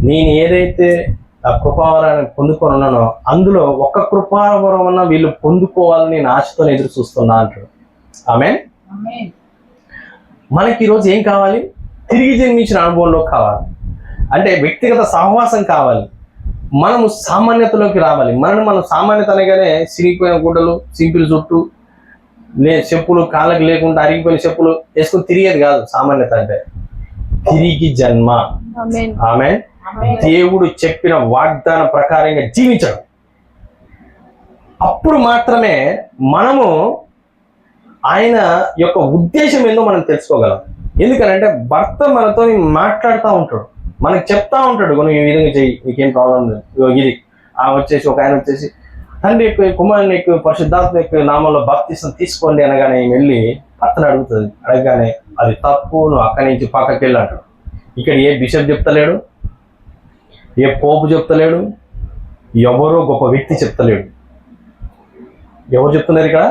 Speaker 1: నేను ఏదైతే ఆ కృపావరాన్ని పొందుకొని ఉన్నానో అందులో ఒక్క కృపావరం అన్నా వీళ్ళు పొందుకోవాలని నేను ఆశతో ఎదురు చూస్తున్నా అంటాడు. ఆమేన్. మనకి ఈరోజు ఏం కావాలి? తిరిగి జన్మించిన అనుభవంలో కావాలి, అంటే వ్యక్తిగత సహవాసం కావాలి, మనము సామాన్యతలోకి రావాలి. మనం సామాన్యత అనగానే సిరిగిపోయిన గుడ్డలు, సింపుల్ జుట్టు, చెప్పులు కాళ్ళకి లేకుండా అరిగిపోయిన చెప్పులు వేసుకుని తిరిగేది కాదు సామాన్యత. అంటే తిరిగి జన్మ. ఆమె దేవుడు చెప్పిన వాగ్దాన ప్రకారంగా జీవించడం. అప్పుడు మాత్రమే మనము ఆయన యొక్క ఉద్దేశం ఏందో మనం తెలుసుకోగలం. ఎందుకనంటే భర్త మనతో మాట్లాడుతూ ఉంటాడు, మనకు చెప్తా ఉంటాడు, నువ్వు ఈ విధంగా చెయ్యి, నీకేం ప్రాబ్లం లేదు. ఇది వచ్చేసి ఒక ఆయన వచ్చేసి తండ్రి ఎక్కువ కుమారుని ఎక్కువ పరిశుద్ధాత్మ ఎక్కువ నామంలో బాప్తిసం తీసుకోండి అనగానే వెళ్ళి భర్తను అడుగుతుంది. అడగగానే అది తప్పు, నువ్వు అక్కడి నుంచి పక్కకి వెళ్ళి అంటాడు. ఇక్కడ ఏ బిషప్ చెప్తలేడు, ఏ పోపు చెప్తలేడు, ఎవరో గొప్ప వ్యక్తి చెప్తలేడు. ఎవరు చెప్తున్నారు ఇక్కడ?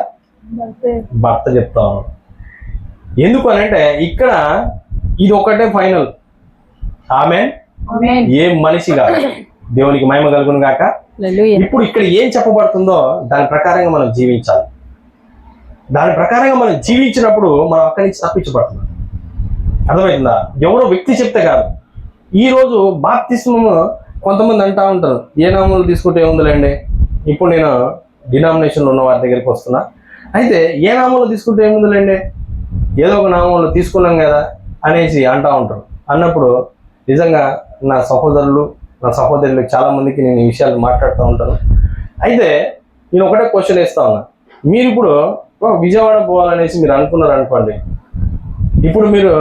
Speaker 1: భర్త చెప్తా ఉన్నాడు. ఎందుకు అని అంటే ఇక్కడ ఇది ఒకటే ఫైనల్. ఆమె ఏ మనిషి కాదు, దేవునికి మహిమ కలుగును గాక. ఇప్పుడు ఇక్కడ ఏం చెప్పబడుతుందో దాని ప్రకారంగా మనం జీవించాలి. దాని ప్రకారంగా మనం జీవించినప్పుడు మనం అక్కడి నుంచి తప్పించబడుతున్నాం. అర్థమవుతుందా? ఎవరో వ్యక్తి చెప్తే కాదు. ఈరోజు బాప్తిస్మము కొంతమంది అంటా ఉంటారు, ఏ నామంలో తీసుకుంటే ఏముందిలేండి. ఇప్పుడు నేను డినామినేషన్లో ఉన్న వారి దగ్గరికి వస్తున్నా, అయితే ఏ నామంలో తీసుకుంటే ఏముందిలేండి, ఏదో ఒక నామంలో తీసుకున్నాం కదా అనేసి అంటూ ఉంటారు. అన్నప్పుడు నిజంగా నా సహోదరులు చాలా మందికి నేను ఈ విషయాలు మాట్లాడుతూ ఉంటాను. అయితే నేను ఒకటే క్వశ్చన్ వేస్తా ఉన్నా, మీరు ఇప్పుడు విజయవాడ పోవాలనేసి మీరు అనుకున్నారు అనుకోండి. ఇప్పుడు మీరు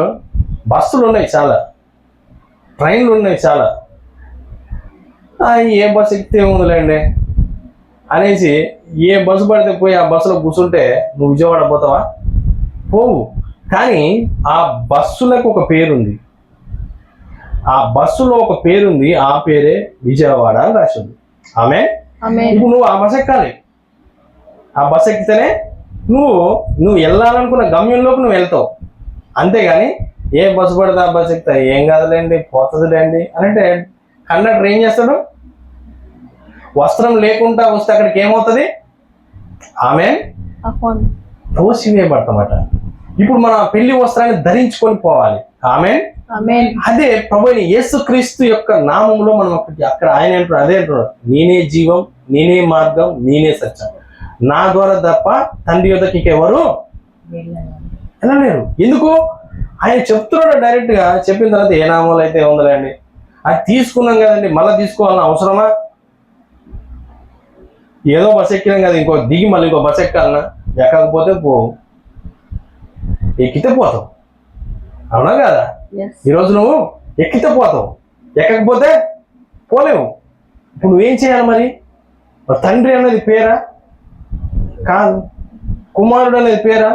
Speaker 1: బస్సులు ఉన్నాయి చాలా, ట్రైన్లు ఉన్నాయి చాలా, ఏ బస్సు ఎక్కితే ఏముందిలేండి అనేసి ఏ బస్సు పడితే పోయి ఆ బస్సులో కూర్చుంటే నువ్వు విజయవాడ పోతావా? పోవు. కానీ ఆ బస్సులకు ఒక పేరుంది, ఆ బస్సులో ఒక పేరుంది, ఆ పేరే విజయవాడ అని రాసింది. ఆమె ఇప్పుడు నువ్వు ఆ బస్సు ఎక్కాలి, ఆ బస్సు ఎక్కితేనే నువ్వు వెళ్ళాలనుకున్న గమ్యంలోకి నువ్వు వెళ్తావు. అంతేగాని ఏ బస్సు పడితే ఆ బస్సు ఎక్కుతా, ఏం కాదులేండి పోతుందిలేండి అంటే కండక్టర్ ఏం చేస్తాడు? వస్త్రం లేకుండా వస్తే అక్కడికి ఏమవుతుంది? ఆమె తోసివేయబడతామట. ఇప్పుడు మన పెళ్లి వస్త్రాన్ని ధరించుకొని పోవాలి. ఆమె అదే ప్రభువైన యేసుక్రీస్తు యొక్క నామంలో మనం అక్కడ ఆయన అంటున్నాడు, అదే అంటున్నాడు, నేనే జీవం, నేనే మార్గం, నేనే సత్యం, నా ద్వారా తప్ప తండ్రి యొద్దకి ఎవరు వెళ్ళలేరు. ఎందుకు? ఆయన చెప్తున్నాడు డైరెక్ట్ గా. చెప్పిన తర్వాత ఏ నామంలో అయితే ఉందండి, అది తీసుకున్నాం కదండి, మళ్ళీ తీసుకోవాలన్న అవసరమా? ఏదో బస్సు ఎక్కినాం కదా, ఇంకో దిగి మళ్ళీ ఇంకో బస్సు ఎక్కాలన్నా? ఎక్కకపోతే పోవు, ఎక్కితే పోతావు. అవునా కదా? ఈరోజు నువ్వు ఎక్కితే పోతావు, ఎక్కకపోతే పోలేవు. ఇప్పుడు నువ్వేం చేయాలి మరి? తండ్రి అనేది పేరా? కాదు. కుమారుడు అనేది పేరా?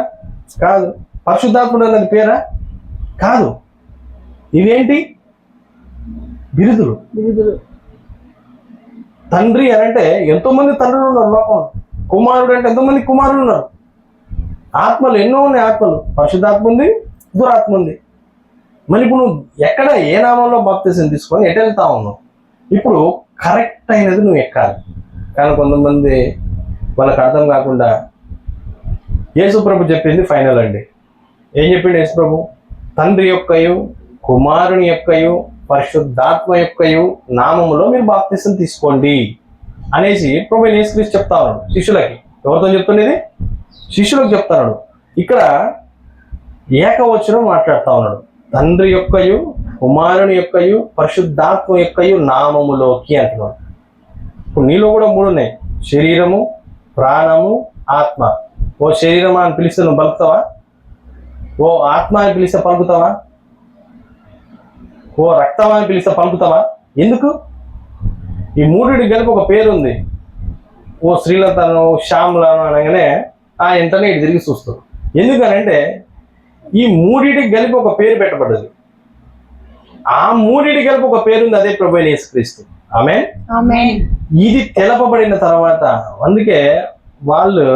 Speaker 1: కాదు. పరిశుద్ధాత్ముడు అన్నది పేరా? కాదు. ఇవేంటి? బిరుదులు. తండ్రి అని అంటే ఎంతో మంది తండ్రులు ఉన్నారు లోకంలో. కుమారుడు అంటే ఎంతో మంది కుమారులు ఉన్నారు. ఆత్మలు ఎన్నో ఉన్నాయి. ఆత్మలు పరిశుద్ధాత్మ ఉంది, దురాత్మ ఉంది. మరి ఇప్పుడు నువ్వు ఎక్కడ ఏ నామంలో బాప్తిసం తీసుకొని ఎటు వెళ్తా ఉన్నావు? ఇప్పుడు కరెక్ట్ అయినది నువ్వు ఎక్కాలి. కానీ కొంతమంది వాళ్ళకి అర్థం కాకుండా యేసుప్రభు చెప్పింది ఫైనల్ అండి. ఏం చెప్పిండు యేసుప్రభు? తండ్రి యొక్కయు, కుమారుని యొక్కయు, పరిశుద్ధాత్మ యొక్కయు నామములో మీరు బాప్తిసం తీసుకోండి అనేసి ప్రభు యేసుక్రీస్తు చెప్తా ఉన్నాడు శిష్యులకి. ఎవరితో చెప్తుండేది? శిష్యులకు చెప్తున్నాడు. ఇక్కడ ఏకవచనం మాట్లాడుతా ఉన్నాడు. తండ్రి యొక్కయు, కుమారుని యొక్కయు, పరిశుద్ధాత్మ యొక్కయు నామములోకి అంటున్నాడు. ఇప్పుడు నీలో కూడా 3 ఉన్నాయి: శరీరము, ప్రాణము, ఆత్మ. ఓ శరీరమా అని పిలిస్తే నువ్వు పలుకుతావా? ఓ ఆత్మ అని పిలిస్తే పలుకుతావా? ఓ రక్తమా అని పిలిస్తే పలుకుతావా? ఎందుకు? ఈ 3 కలిపి ఒక పేరు ఉంది. ఓ శ్రీలతను, శ్యాములను అనగానే ఆ వెంటనే ఇటు తిరిగి చూస్తావు. ఎందుకనంటే ఈ 3 కలిపి ఒక పేరు పెట్టబడ్డది. ఆ 3 కలిపి ఒక పేరుంది, అదే ప్రభువైన యేసుక్రీస్తు. ఆమేన్. ఇది తెలపబడిన తర్వాత, అందుకే వాళ్ళు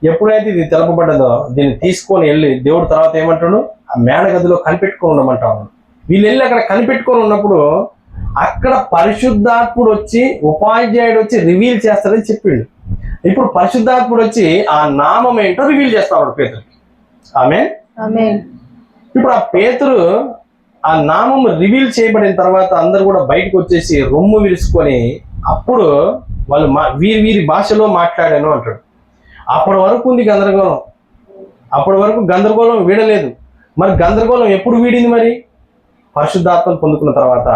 Speaker 1: ఎప్పుడైతే ఇది తెలపబడ్డదో దీన్ని తీసుకొని వెళ్ళి దేవుడు తర్వాత ఏమంటాడు? ఆ మేడగదిలో కనిపెట్టుకొని ఉండమంటాడు. వీళ్ళు వెళ్ళి అక్కడ కనిపెట్టుకొని ఉన్నప్పుడు అక్కడ పరిశుద్ధాత్ముడు వచ్చి, ఉపాధ్యాయుడు వచ్చి రివీల్ చేస్తాడని చెప్పిండు. ఇప్పుడు పరిశుద్ధాత్ముడు వచ్చి ఆ నామం ఏంటో రివీల్ చేస్తాడు పేతురుకి. ఆమేన్. ఇప్పుడు ఆ పేతురు ఆ నామం రివీల్ చేయబడిన తర్వాత అందరు కూడా బయటకు వచ్చేసి రొమ్ము విరుచుకొని అప్పుడు వాళ్ళు వీరి భాషలో మాట్లాడాను అంటాడు. అప్పటి వరకు ఉంది గందరగోళం. అప్పటి వరకు గందరగోళం వీడలేదు. మరి గందరగోళం ఎప్పుడు వీడింది? మరి పరిశుద్ధాత్మను పొందుకున్న తర్వాత,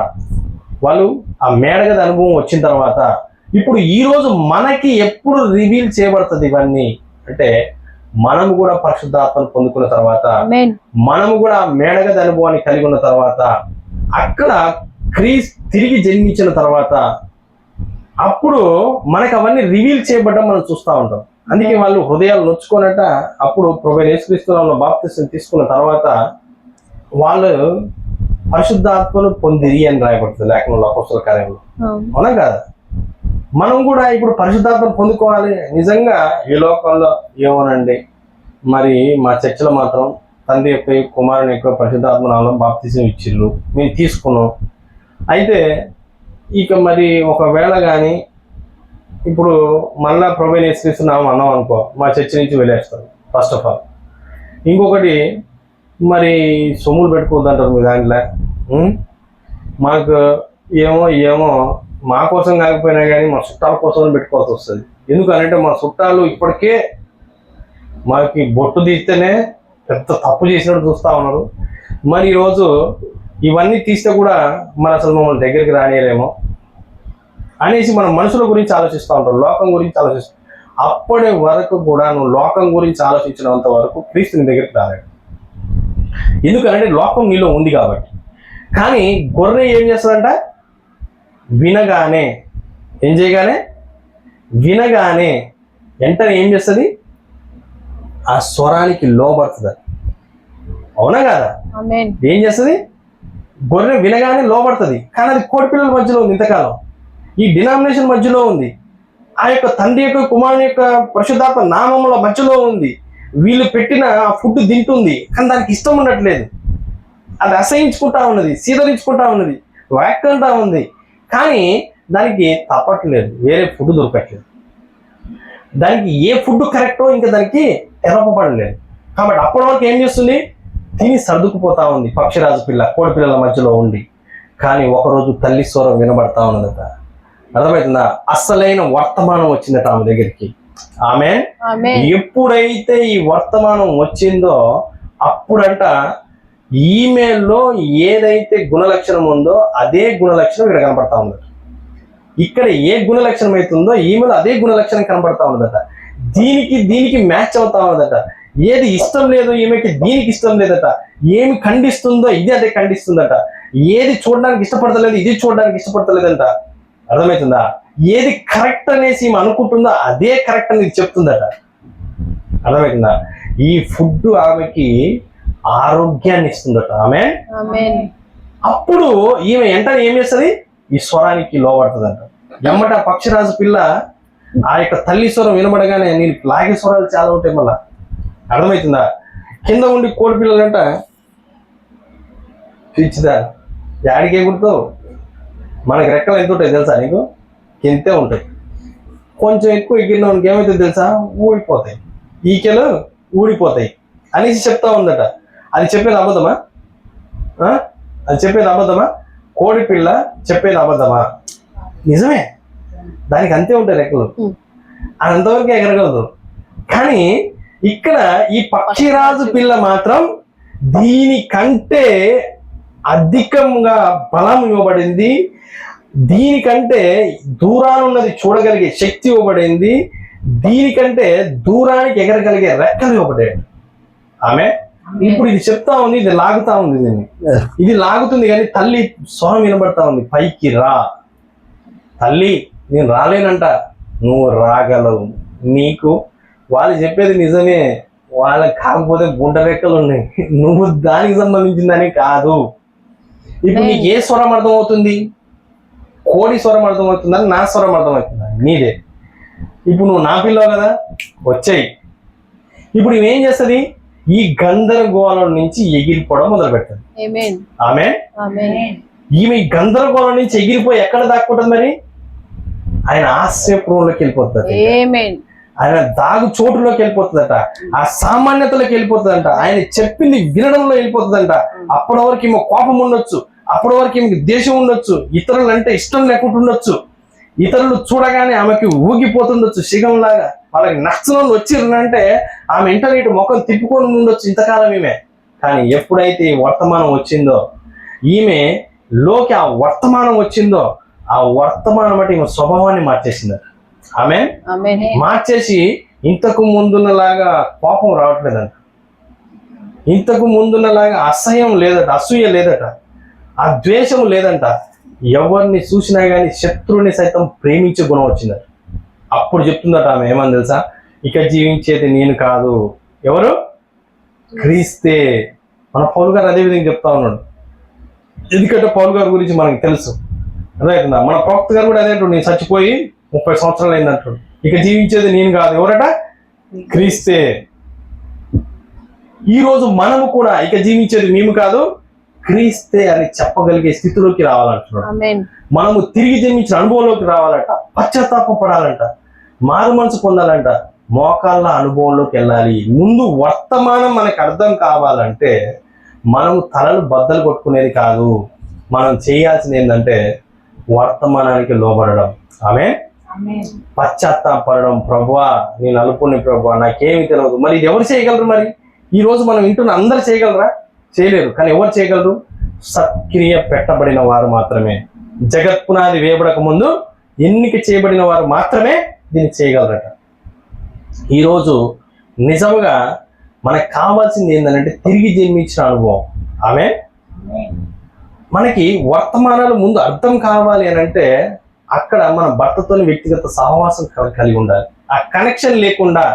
Speaker 1: వాళ్ళు ఆ మేడగది అనుభవం వచ్చిన తర్వాత. ఇప్పుడు ఈ రోజు మనకి ఎప్పుడు రివీల్ చేయబడుతుంది ఇవన్నీ అంటే, మనము కూడా పరిశుద్ధాత్మను పొందుకున్న తర్వాత, మనము కూడా మేడగది అనుభవాన్ని కలిగి ఉన్న తర్వాత, అక్కడ క్రీస్తు తిరిగి జన్మించిన తర్వాత, అప్పుడు మనకు అవన్నీ రివీల్ చేయబడ్డం మనం చూస్తూ ఉంటాం. అందుకే వాళ్ళు హృదయాలు నొచ్చుకోనట. అప్పుడు ప్రభువైన యేసుక్రీస్తు బాప్తిసం తీసుకున్న తర్వాత వాళ్ళు పరిశుద్ధాత్మను పొందిరి అని రాయబడుతుంది లేఖనంలో, అపోస్తలుల కార్యంలో. అవునా కాదా? మనం కూడా ఇప్పుడు పరిశుద్ధాత్మను పొందుకోవాలి. నిజంగా ఈ లోకంలో ఏమోనండి, మరి మా చర్చలో మాత్రం తండ్రి యొక్క, కుమారుని యొక్క, పరిశుద్ధాత్మ నామములో బాప్తిసం ఇచ్చిర్రు, మేము తీసుకున్నాం. అయితే ఇక మరి ఒకవేళ కానీ ఇప్పుడు మళ్ళా ప్రభువైన యేసుక్రీస్తు నామం అన్నాం అనుకో, మా చర్చ నుంచి వెళ్ళేస్తాం ఫస్ట్ ఆఫ్ ఆల్. ఇంకొకటి, మరి సొమ్ములు పెట్టుకోవద్దంటారు మీ దాంట్లో. మాకు ఏమో మా కోసం కాకపోయినా కానీ మా చుట్టాల కోసం పెట్టుకోవాల్సి వస్తుంది. ఎందుకనంటే మా చుట్టాలు ఇప్పటికే మనకి బొట్టు తీస్తేనే పెద్ద తప్పు చేసినట్టు చూస్తూ ఉన్నారు. మరి ఈరోజు ఇవన్నీ తీస్తే కూడా మన అసలు మమ్మల్ని దగ్గరికి రానియలేమో అనేసి మనం మనుషుల గురించి ఆలోచిస్తూ ఉంటాం, లోకం గురించి ఆలోచిస్తాం. అప్పటి వరకు కూడా నువ్వు లోకం గురించి ఆలోచించినంత వరకు క్రీస్తుని దగ్గరికి రాలేడు. ఎందుకంటే లోకం నీలో ఉంది కాబట్టి. కానీ గొర్రె ఏం చేస్తుందంట? వినగానే ఏం చేయగానే, వినగానే వెంటనే ఏం చేస్తుంది? ఆ స్వరానికి లోబడుతుంది. అవునా కదా? ఏం చేస్తుంది? గొర్రె వినగానే లోబడుతుంది. కానీ అది కోడి పిల్లల మధ్యలో ఉంది ఇంతకాలం, ఈ డినామినేషన్ మధ్యలో ఉంది, ఆ యొక్క తండ్రి యొక్క, కుమారుని యొక్క, పరిశుద్ధాత్మ నామముల మధ్యలో ఉంది. వీళ్ళు పెట్టిన ఫుడ్ తింటుంది, కానీ దానికి ఇష్టం ఉండట్లేదు. అది అసహించుకుంటా ఉన్నది, సీదరించుకుంటా ఉన్నది, వేక్కంటా ఉంది. కానీ దానికి తప్పట్లేదు, వేరే ఫుడ్ దొరకట్లేదు. దానికి ఏ ఫుడ్ కరెక్టో ఇంకా దానికి తెరపబడలేదు. కాబట్టి అప్పటి వరకు ఏం చేస్తుంది? తిని సర్దుకుపోతా ఉంది పక్షిరాజు పిల్ల కోడి పిల్లల మధ్యలో ఉండి. కానీ ఒకరోజు తల్లి స్వరం వినబడతా ఉన్నదట. అర్థమవుతుందా? అసలైన వర్తమానం వచ్చిందట ఆమె దగ్గరికి. ఆమేన్. ఎప్పుడైతే ఈ వర్తమానం వచ్చిందో అప్పుడంట ఈమెలో ఏదైతే గుణలక్షణం ఉందో అదే గుణలక్షణం ఇక్కడ కనపడతా ఉందట. ఇక్కడ ఏ గుణలక్షణం అవుతుందో ఈమెలో అదే గుణలక్షణం కనపడతా ఉన్నదట. దీనికి మ్యాచ్ అవుతా ఉన్నదట. ఏది ఇష్టం లేదు ఈమెకి, దీనికి ఇష్టం లేదట. ఏమి ఖండిస్తుందో ఇది అదే ఖండిస్తుందట. ఏది చూడడానికి ఇష్టపడతలేదు ఇది చూడడానికి ఇష్టపడతలేదంట. అర్థమవుతుందా? ఏది కరెక్ట్ అనేసి ఈమె అనుకుంటుందో అదే కరెక్ట్ అనేది చెప్తుందట. అర్థమవుతుందా? ఈ ఫుడ్ ఆమెకి ఆరోగ్యాన్ని ఇస్తుందట. ఆమె
Speaker 2: ఆమేన్.
Speaker 1: అప్పుడు ఈమె వెంటనే ఏం చేస్తుంది, ఈ స్వరానికి లోబడుతుందంట. ఎమ్మట పక్షిరాజు పిల్ల ఆ యొక్క తల్లి స్వరం వినబడగానే నేను లాగే స్వరాలు చాలా ఉంటాయి. మళ్ళా అర్థమవుతుందా? కింద ఉండి కోడి పిల్లలంట పిచ్చిదా యాడికే కుడతావు, మనకి రెక్కలు ఎంత ఉంటాయి తెలుసా నీకు? కింతే ఉంటాయి. కొంచెం ఎక్కువ కింద మనకి ఏమవుతుంది తెలుసా? ఊడిపోతాయి, ఈకెలు ఊడిపోతాయి అనేసి చెప్తా ఉందట. అది చెప్పేది అబద్ధమా? అది చెప్పేది అబద్ధమా? కోడి పిల్ల చెప్పేది అబద్ధమా? నిజమే, దానికి అంతే ఉంటాయి రెక్కలు, అది అంతవరకు ఎగరగలదు. కానీ ఇక్కడ ఈ పక్షిరాజు పిల్ల మాత్రం దీనికంటే అధికంగా బలం ఇవ్వబడింది, దీనికంటే దూరానున్నది చూడగలిగే శక్తి ఇవ్వబడింది, దీనికంటే దూరానికి ఎగరగలిగే రెక్కలు ఇవ్వబడ్డాయి. ఆమె ఇప్పుడు ఇది చెప్తా ఉంది, ఇది లాగుతా ఉంది, ఇది లాగుతుంది. కానీ తల్లి స్వరం వినబడతా ఉంది, పైకి రా తల్లి, నేను రాలేనంట, నువ్వు రాగలవు. నీకు వాళ్ళు చెప్పేది నిజమే, వాళ్ళకి కాకపోతే గుంట రెక్కలు ఉన్నాయి, నువ్వు దానికి సంబంధించిందని కాదు. ఇప్పుడు నీకు ఏ స్వరం అర్థమవుతుంది? కోడి స్వరం అర్థమవుతుందని నా స్వరం అర్థమవుతుందా? నీదే. ఇప్పుడు నువ్వు నా పిల్లవు కదా, వచ్చాయి. ఇప్పుడు ఇవేం చేస్తుంది? ఈ గందరగోళం నుంచి ఎగిరిపోవడం మొదలు పెడుతుంది. ఆమె ఈమె గందరగోళం నుంచి ఎగిరిపోయి ఎక్కడ దాక్కుంటుంది? మరి ఆయన ఆశ్రయపురంలోకి వెళ్ళిపోతుంది, ఆయన దాగు చోటులోకి వెళ్ళిపోతుందట, ఆ సామాన్యతలోకి వెళ్ళిపోతుందంట, ఆయన చెప్పింది వినడంలో వెళ్ళిపోతుందంట. అప్పటి వరకు ఈమె కోపం ఉండొచ్చు, అప్పటి వరకు ఈమెకి దేశం ఉండొచ్చు, ఇతరులు అంటే ఇష్టం లేకుండా ఉండొచ్చు, ఇతరులు చూడగానే ఆమెకి ఊగిపోతుండొచ్చు శిగంలాగా, వాళ్ళకి నచ్చని వచ్చిర్రంటే ఆమె ఇంటర్నెట్ ముఖం తిప్పుకొని ఉండొచ్చు ఇంతకాలం ఈమె. కానీ ఎప్పుడైతే ఈ వర్తమానం వచ్చిందో, ఈమె లోకి ఆ వర్తమానం వచ్చిందో, ఆ వర్తమానం బట్టి ఈమె స్వభావాన్ని మార్చేసిందట. ఆమె మార్చేసి ఇంతకు ముందున్నలాగా కోపం రావట్లేదంట, ఇంతకు ముందున్నలాగా అసహ్యం లేదట, అసూయ లేదట, ఆ ద్వేషం లేదంట. ఎవరిని చూసినా కానీ శత్రువుని సైతం ప్రేమించే గుణం వచ్చిందట. అప్పుడు చెప్తుందట ఆమె ఏమని తెలుసా? ఇక జీవించేది నేను కాదు, ఎవరు? క్రీస్తే. మన పౌలు గారు అదే విధంగా చెప్తా ఉన్నాడు. ఎందుకంటే పౌలు గారి గురించి మనకు తెలుసు, అర్థమవుతుందా? మన ప్రవక్త గారు కూడా అదే అంటాడు, నేను చచ్చిపోయి 30 సంవత్సరాలు అయిందంటాడు. ఇక జీవించేది నేను కాదు, ఎవరట? క్రీస్తే. ఈ రోజు మనము కూడా ఇక జీవించేది మేము కాదు, క్రీస్తే అని చెప్పగలిగే స్థితిలోకి రావాలంటున్నాడు. మనము తిరిగి జన్మించిన అనుభవంలోకి రావాలంట, పశ్చాత్తాపడాలంట, మారు మనసు పొందాలంట, మోకాళ్ళ అనుభవంలోకి వెళ్ళాలి. ముందు వర్తమానం మనకు అర్థం కావాలంటే మనము తలలు బద్దలు కొట్టుకునేది కాదు, మనం చేయాల్సింది ఏంటంటే వర్తమానానికి లోబడడం. ఆమె పశ్చాత్తాపడడం, ప్రభువా నేను అలుపుని ప్రభువా, నాకేమి తెలియదు. మరి ఇది ఎవరు చేయగలరు? మరి ఈ రోజు మనం వింటున్న అందరు చేయగలరా? చేయలేరు. కానీ ఎవరు చేయగలరు? సక్రియ పెట్టబడిన వారు మాత్రమే, జగత్పునాది వేయబడక ముందు ఎన్నిక చేయబడిన వారు మాత్రమే దీన్ని చేయగలరట. ఈరోజు నిజంగా మనకు కావాల్సింది ఏంటంటే తిరిగి జన్మించిన అనుభవం. ఆమె మనకి వర్తమానాలు ముందు అర్థం కావాలి అని అంటే అక్కడ మన భర్తతో వ్యక్తిగత సహవాసం కలిగి ఉండాలి. ఆ కనెక్షన్ లేకుండా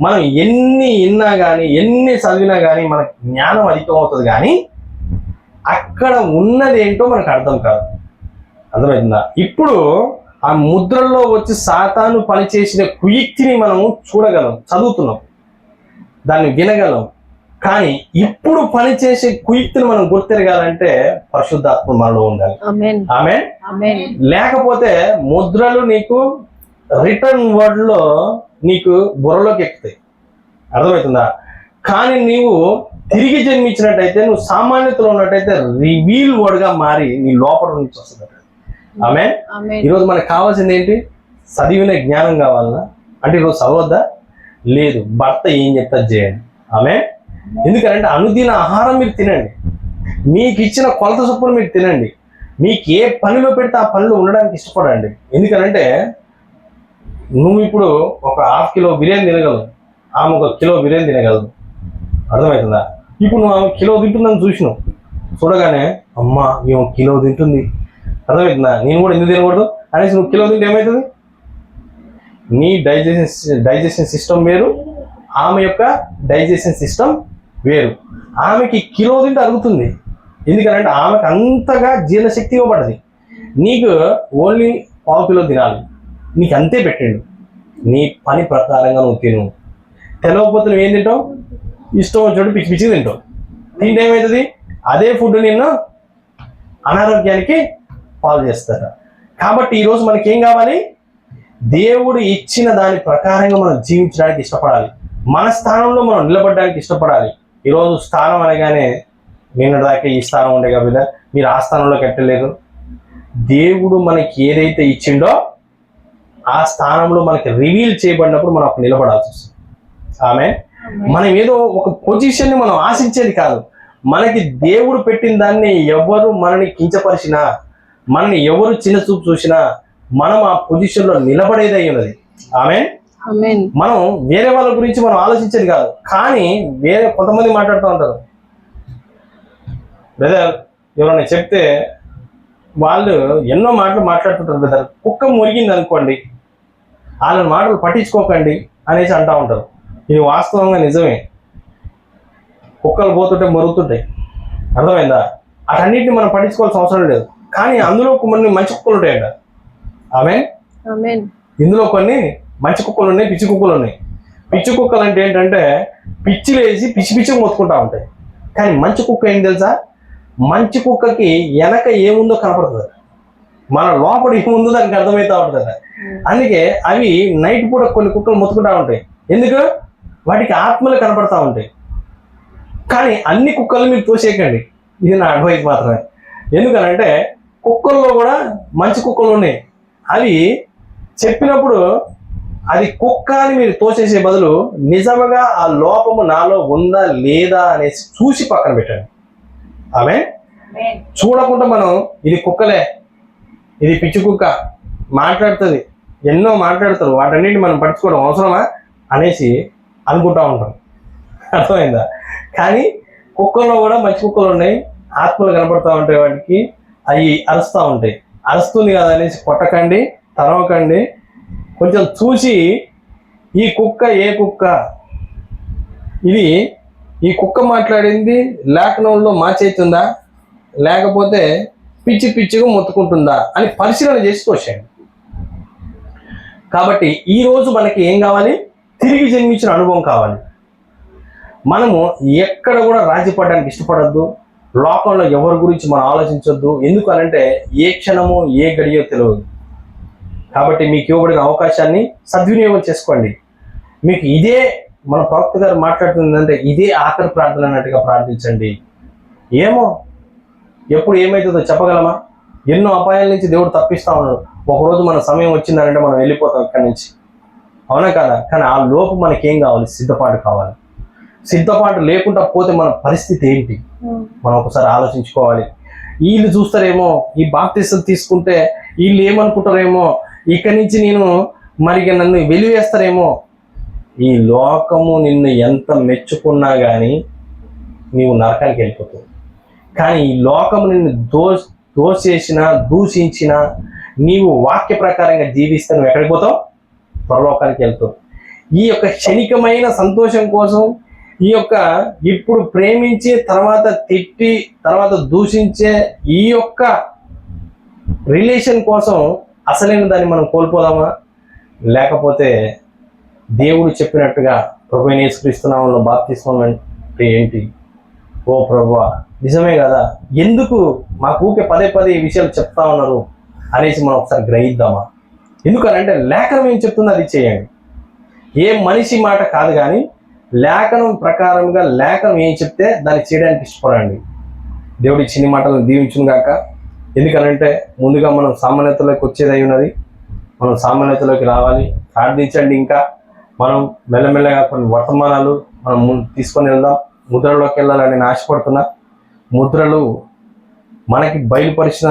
Speaker 1: మనం ఎన్ని విన్నా కానీ ఎన్ని చదివినా కానీ మనకు జ్ఞానం అధికం అవుతుంది, కానీ అక్కడ ఉన్నది ఏంటో మనకు అర్థం కాదు. అర్థమవుతుందా? ఇప్పుడు ఆ ముద్రల్లో వచ్చి సాతాను పనిచేసిన కుయుక్తిని మనం చూడగలం, చదువుతున్నాం, దాన్ని వినగలం. కానీ ఇప్పుడు పనిచేసే కుయుక్తిని మనం గుర్తెరగాలంటే పరిశుద్ధాత్మ మనలో ఉండాలి. ఆమేన్. లేకపోతే ముద్రలు నీకు రిటర్న్ వర్డ్ లో నీకు బుర్రలోకి ఎక్కుతాయి, అర్థమవుతుందా? కానీ నీవు తిరిగి జన్మించినట్టయితే, నువ్వు సామాన్యతలో ఉన్నట్టయితే రివీల్ వర్డ్ గా మారి నీ లోపల నుంచి వస్తుంది. ఆమేన్. ఈరోజు మనకు కావాల్సింది ఏంటి? చదివిన జ్ఞానం కావాలన్నా అంటే ఈరోజు చదవద్దా? లేదు, భర్త ఏం చెప్తా చేయండి. ఆమేన్. ఎందుకంటే అనుదిన ఆహారం మీరు తినండి, మీకు ఇచ్చిన కొలత చొప్పున మీరు తినండి, మీకు ఏ పనిలో పెడితే ఆ పనిలో ఉండడానికి ఇష్టపడండి. ఎందుకనంటే నువ్వు ఇప్పుడు ఒక 1/2 కిలో బిర్యానీ తినగలవు, ఆమె 1 కిలో బిర్యానీ తినగలదు, అర్థమవుతుందా? ఇప్పుడు నువ్వు ఆమె కిలో తింటుందని చూసినావు, చూడగానే అమ్మా మేము 1 కిలో తింటుంది, అర్థమవుతుందా? నేను కూడా ఎందుకు తినకూడదు అనేసి నువ్వు కిలో తింటే ఏమవుతుంది? నీ డైజెషన్ సిస్టమ్ వేరు, ఆమె యొక్క డైజెషన్ సిస్టమ్ వేరు. ఆమెకి కిలో తింటే అరుగుతుంది. ఎందుకంటే ఆమెకు అంతగా జీర్ణశక్తి ఇవ్వబడది. నీకు ఓన్లీ 1/2 కిలో తినాలి, నీకు అంతే పెట్టండు. నీ పని ప్రకారంగా నువ్వు తిను. తెలవకపోతే నువ్వు ఏం తింటావు? ఇష్టం వచ్చాడు పిచ్చి పిచ్చిగా తింటావు. తింటే ఏమవుతుంది? అదే ఫుడ్ నిన్ను అనారోగ్యానికి పాలు చేస్తారు. కాబట్టి ఈరోజు మనకి ఏం కావాలి? దేవుడు ఇచ్చిన దాని ప్రకారంగా మనం జీవించడానికి ఇష్టపడాలి. మన స్థానంలో మనం నిలబడడానికి ఇష్టపడాలి. ఈరోజు స్థానం అనగానే నిన్నదాకా ఈ స్థానం ఉండే కదా, మీరు ఆ స్థానంలోకి ఎట్టలేరు. దేవుడు మనకి ఏదైతే ఇచ్చిండో ఆ స్థానంలో మనకి రివీల్ చేయబడినప్పుడు మనం అప్పుడు నిలబడాల్సి వస్తుంది. ఆమె మనం ఏదో ఒక పొజిషన్ని మనం ఆశించేది కాదు. మనకి దేవుడు పెట్టిన దాన్ని ఎవరు మనని కించపరిచినా, మనని ఎవరు చిన్న చూపు చూసినా మనం ఆ పొజిషన్లో నిలబడేది అయి ఉన్నది. ఆమె మనం వేరే వాళ్ళ గురించి మనం ఆలోచించేది కాదు. కానీ వేరే కొంతమంది మాట్లాడుతూ ఉంటారు, బ్రదర్ ఎవరైనా చెప్తే వాళ్ళు ఎన్నో మాటలు మాట్లాడుతుంటారు. బ్రదర్ కుక్క మురిగింది అనుకోండి, వాళ్ళ మాటలు పట్టించుకోకండి అనేసి అంటూ ఉంటారు. ఇది వాస్తవంగా నిజమే. కుక్కలు పోతుంటే మరుగుతుంటాయి, అర్థమైందా? అటన్నిటిని మనం పట్టించుకోవాల్సిన అవసరం లేదు. కానీ అందులో కొన్ని మంచి కుక్కలు ఉంటాయంట. ఆమె ఇందులో కొన్ని మంచి కుక్కలు ఉన్నాయి, పిచ్చి కుక్కలు ఉన్నాయి. పిచ్చి కుక్కలు అంటే ఏంటంటే పిచ్చిలు వేసి పిచ్చి పిచ్చిగా మొత్తుకుంటా ఉంటాయి. కానీ మంచి కుక్క ఏం తెలుసా? మంచి కుక్కకి వెనక ఏముందో కనపడుతుంది, మన లోపల ఏముందో దానికి అర్థమవుతూ ఉంటుంది. అందుకే అవి నైట్ పూట కొన్ని కుక్కలు మొత్తుకుంటా ఉంటాయి. ఎందుకు? వాటికి ఆత్మలు కనపడతా ఉంటాయి. కానీ అన్ని కుక్కలు మీరు తోసేయకండి, ఇది నా అడ్వైస్ మాత్రమే. ఎందుకనంటే కుక్కల్లో కూడా మంచి కుక్కలు ఉన్నాయి. అవి చెప్పినప్పుడు అది కుక్క అని మీరు తోసేసే బదులు నిజంగా ఆ లోపము నాలో ఉందా లేదా అనేసి చూసి పక్కన పెట్టండి. ఆమె చూడకుండా మనం ఇది కుక్కలే, ఇది పిచ్చి కుక్క మాట్లాడుతుంది, ఎన్నో మాట్లాడతారు, వాటన్నిటిని మనం పట్టించుకోవడం అవసరమా అనేసి అనుకుంటా ఉంటాం. అర్థమైందా? కానీ కుక్కల్లో కూడా మంచి కుక్కలు ఉన్నాయి, ఆత్మలు కనపడతా ఉంటాయి. వాటికి అవి అరుస్తూ ఉంటాయి. అరుస్తుంది కదా అనేసి కొట్టకండి, తరవకండి. కొంచెం చూసి ఈ కుక్క ఏ కుక్క, ఇది ఈ కుక్క మాట్లాడింది లేఖనంలో మార్చేస్తుందా లేకపోతే పిచ్చి పిచ్చిగా మొత్తుకుంటుందా అని పరిశీలన చేసి తోసేయండి. కాబట్టి ఈరోజు మనకి ఏం కావాలి? తిరిగి జన్మించిన అనుభవం కావాలి. మనము ఎక్కడ కూడా రాజీ పడడానికి ఇష్టపడద్దు. లోకంలో ఎవరి గురించి మనం ఆలోచించొద్దు. ఎందుకు అనంటే ఏ క్షణము ఏ గడియో తెలియదు. కాబట్టి మీకు ఇవ్వబడిన అవకాశాన్ని సద్వినియోగం చేసుకోండి. మీకు ఇదే మన ప్రవక్త గారు మాట్లాడుతుందంటే ఇదే ఆఖరి ప్రార్థన అన్నట్టుగా ప్రార్థించండి. ఏమో ఎప్పుడు ఏమవుతుందో చెప్పగలమా? ఎన్నో అపాయాల నుంచి దేవుడు తప్పిస్తా ఉన్నాడు. ఒకరోజు మన సమయం వచ్చిందనంటే మనం వెళ్ళిపోతాం ఇక్కడి నుంచి, అవునా కదా? కానీ ఆ లోపు మనకేం కావాలి? సిద్ధపాటు కావాలి. సిద్ధపాటు లేకుండా పోతే మన పరిస్థితి ఏంటి మనం ఒకసారి ఆలోచించుకోవాలి. వీళ్ళు చూస్తారేమో, ఈ బాప్తిసం తీసుకుంటే వీళ్ళు ఏమనుకుంటారేమో, ఇక్కడి నుంచి నేను మరి నన్ను వెలివేస్తారేమో. ఈ లోకము నిన్ను ఎంత మెచ్చుకున్నా కానీ నీవు నరకానికి వెళ్ళిపోతావు. కానీ ఈ లోకము నిన్ను దోషేసినా దూషించినా నీవు వాక్య ప్రకారంగా జీవిస్తే నువ్వు ఎక్కడికి పోతావు? పరలోకానికి వెళ్తావు. ఈ యొక్క క్షణికమైన సంతోషం కోసం, ఈ యొక్క ఇప్పుడు ప్రేమించి తర్వాత తిట్టి తర్వాత దూషించే ఈ యొక్క రిలేషన్ కోసం అసలైన దాన్ని మనం కోల్పోదామా? లేకపోతే దేవుడు చెప్పినట్టుగా ప్రభువైన యేసుక్రీస్తు నామములో బాప్తిస్మం అంటే ఏంటి? ఓ ప్రభువా నిజమే కదా, ఎందుకు మాకు ఊకే పదే పదే ఈ విషయాలు చెప్తా ఉన్నారు అనేసి మనం ఒకసారి గ్రహిద్దామా? ఎందుకనంటే లేఖనం ఏం చెప్తుందో అది చేయండి. ఏ మనిషి మాట కాదు, కానీ లేఖనం ప్రకారంగా లేఖనం ఏం చెప్తే దాన్ని చేయడానికి ఇష్టపడండి. దేవుడి చిన్ని మాటలను దీవించును గాక. ఎందుకనంటే ముందుగా మనం సామాన్యతలోకి వచ్చేది అయి ఉన్నది. మనం సామాన్యతలోకి రావాలి. ప్రార్థించండి. ఇంకా మనం మెల్లమెల్లగా కొన్ని వర్తమానాలు మనం తీసుకొని వెళ్దాం. ముద్రలోకి వెళ్ళాలని నేను ఆశపడుతున్నా. ముద్రలు మనకి బయలుపరిచిన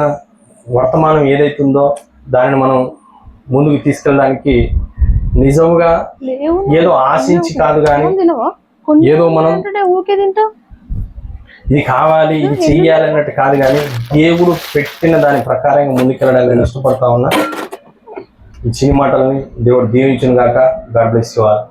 Speaker 1: వర్తమానం ఏదైతుందో దానిని మనం ముందుకు తీసుకెళ్ళడానికి నిజంగా ఏదో ఆశించి కాదు, కానీ ఏదో మనం ఇది కావాలి ఇది చెయ్యాలి అన్నట్టు కాదు, కానీ దేవుడు పెట్టిన దాని ప్రకారంగా ముందుకెళ్ళడానికి నేను ఇష్టపడతా ఉన్నా. ఈ చిన్న మాటలని దేవుడు దీవించును గాక. God bless you all.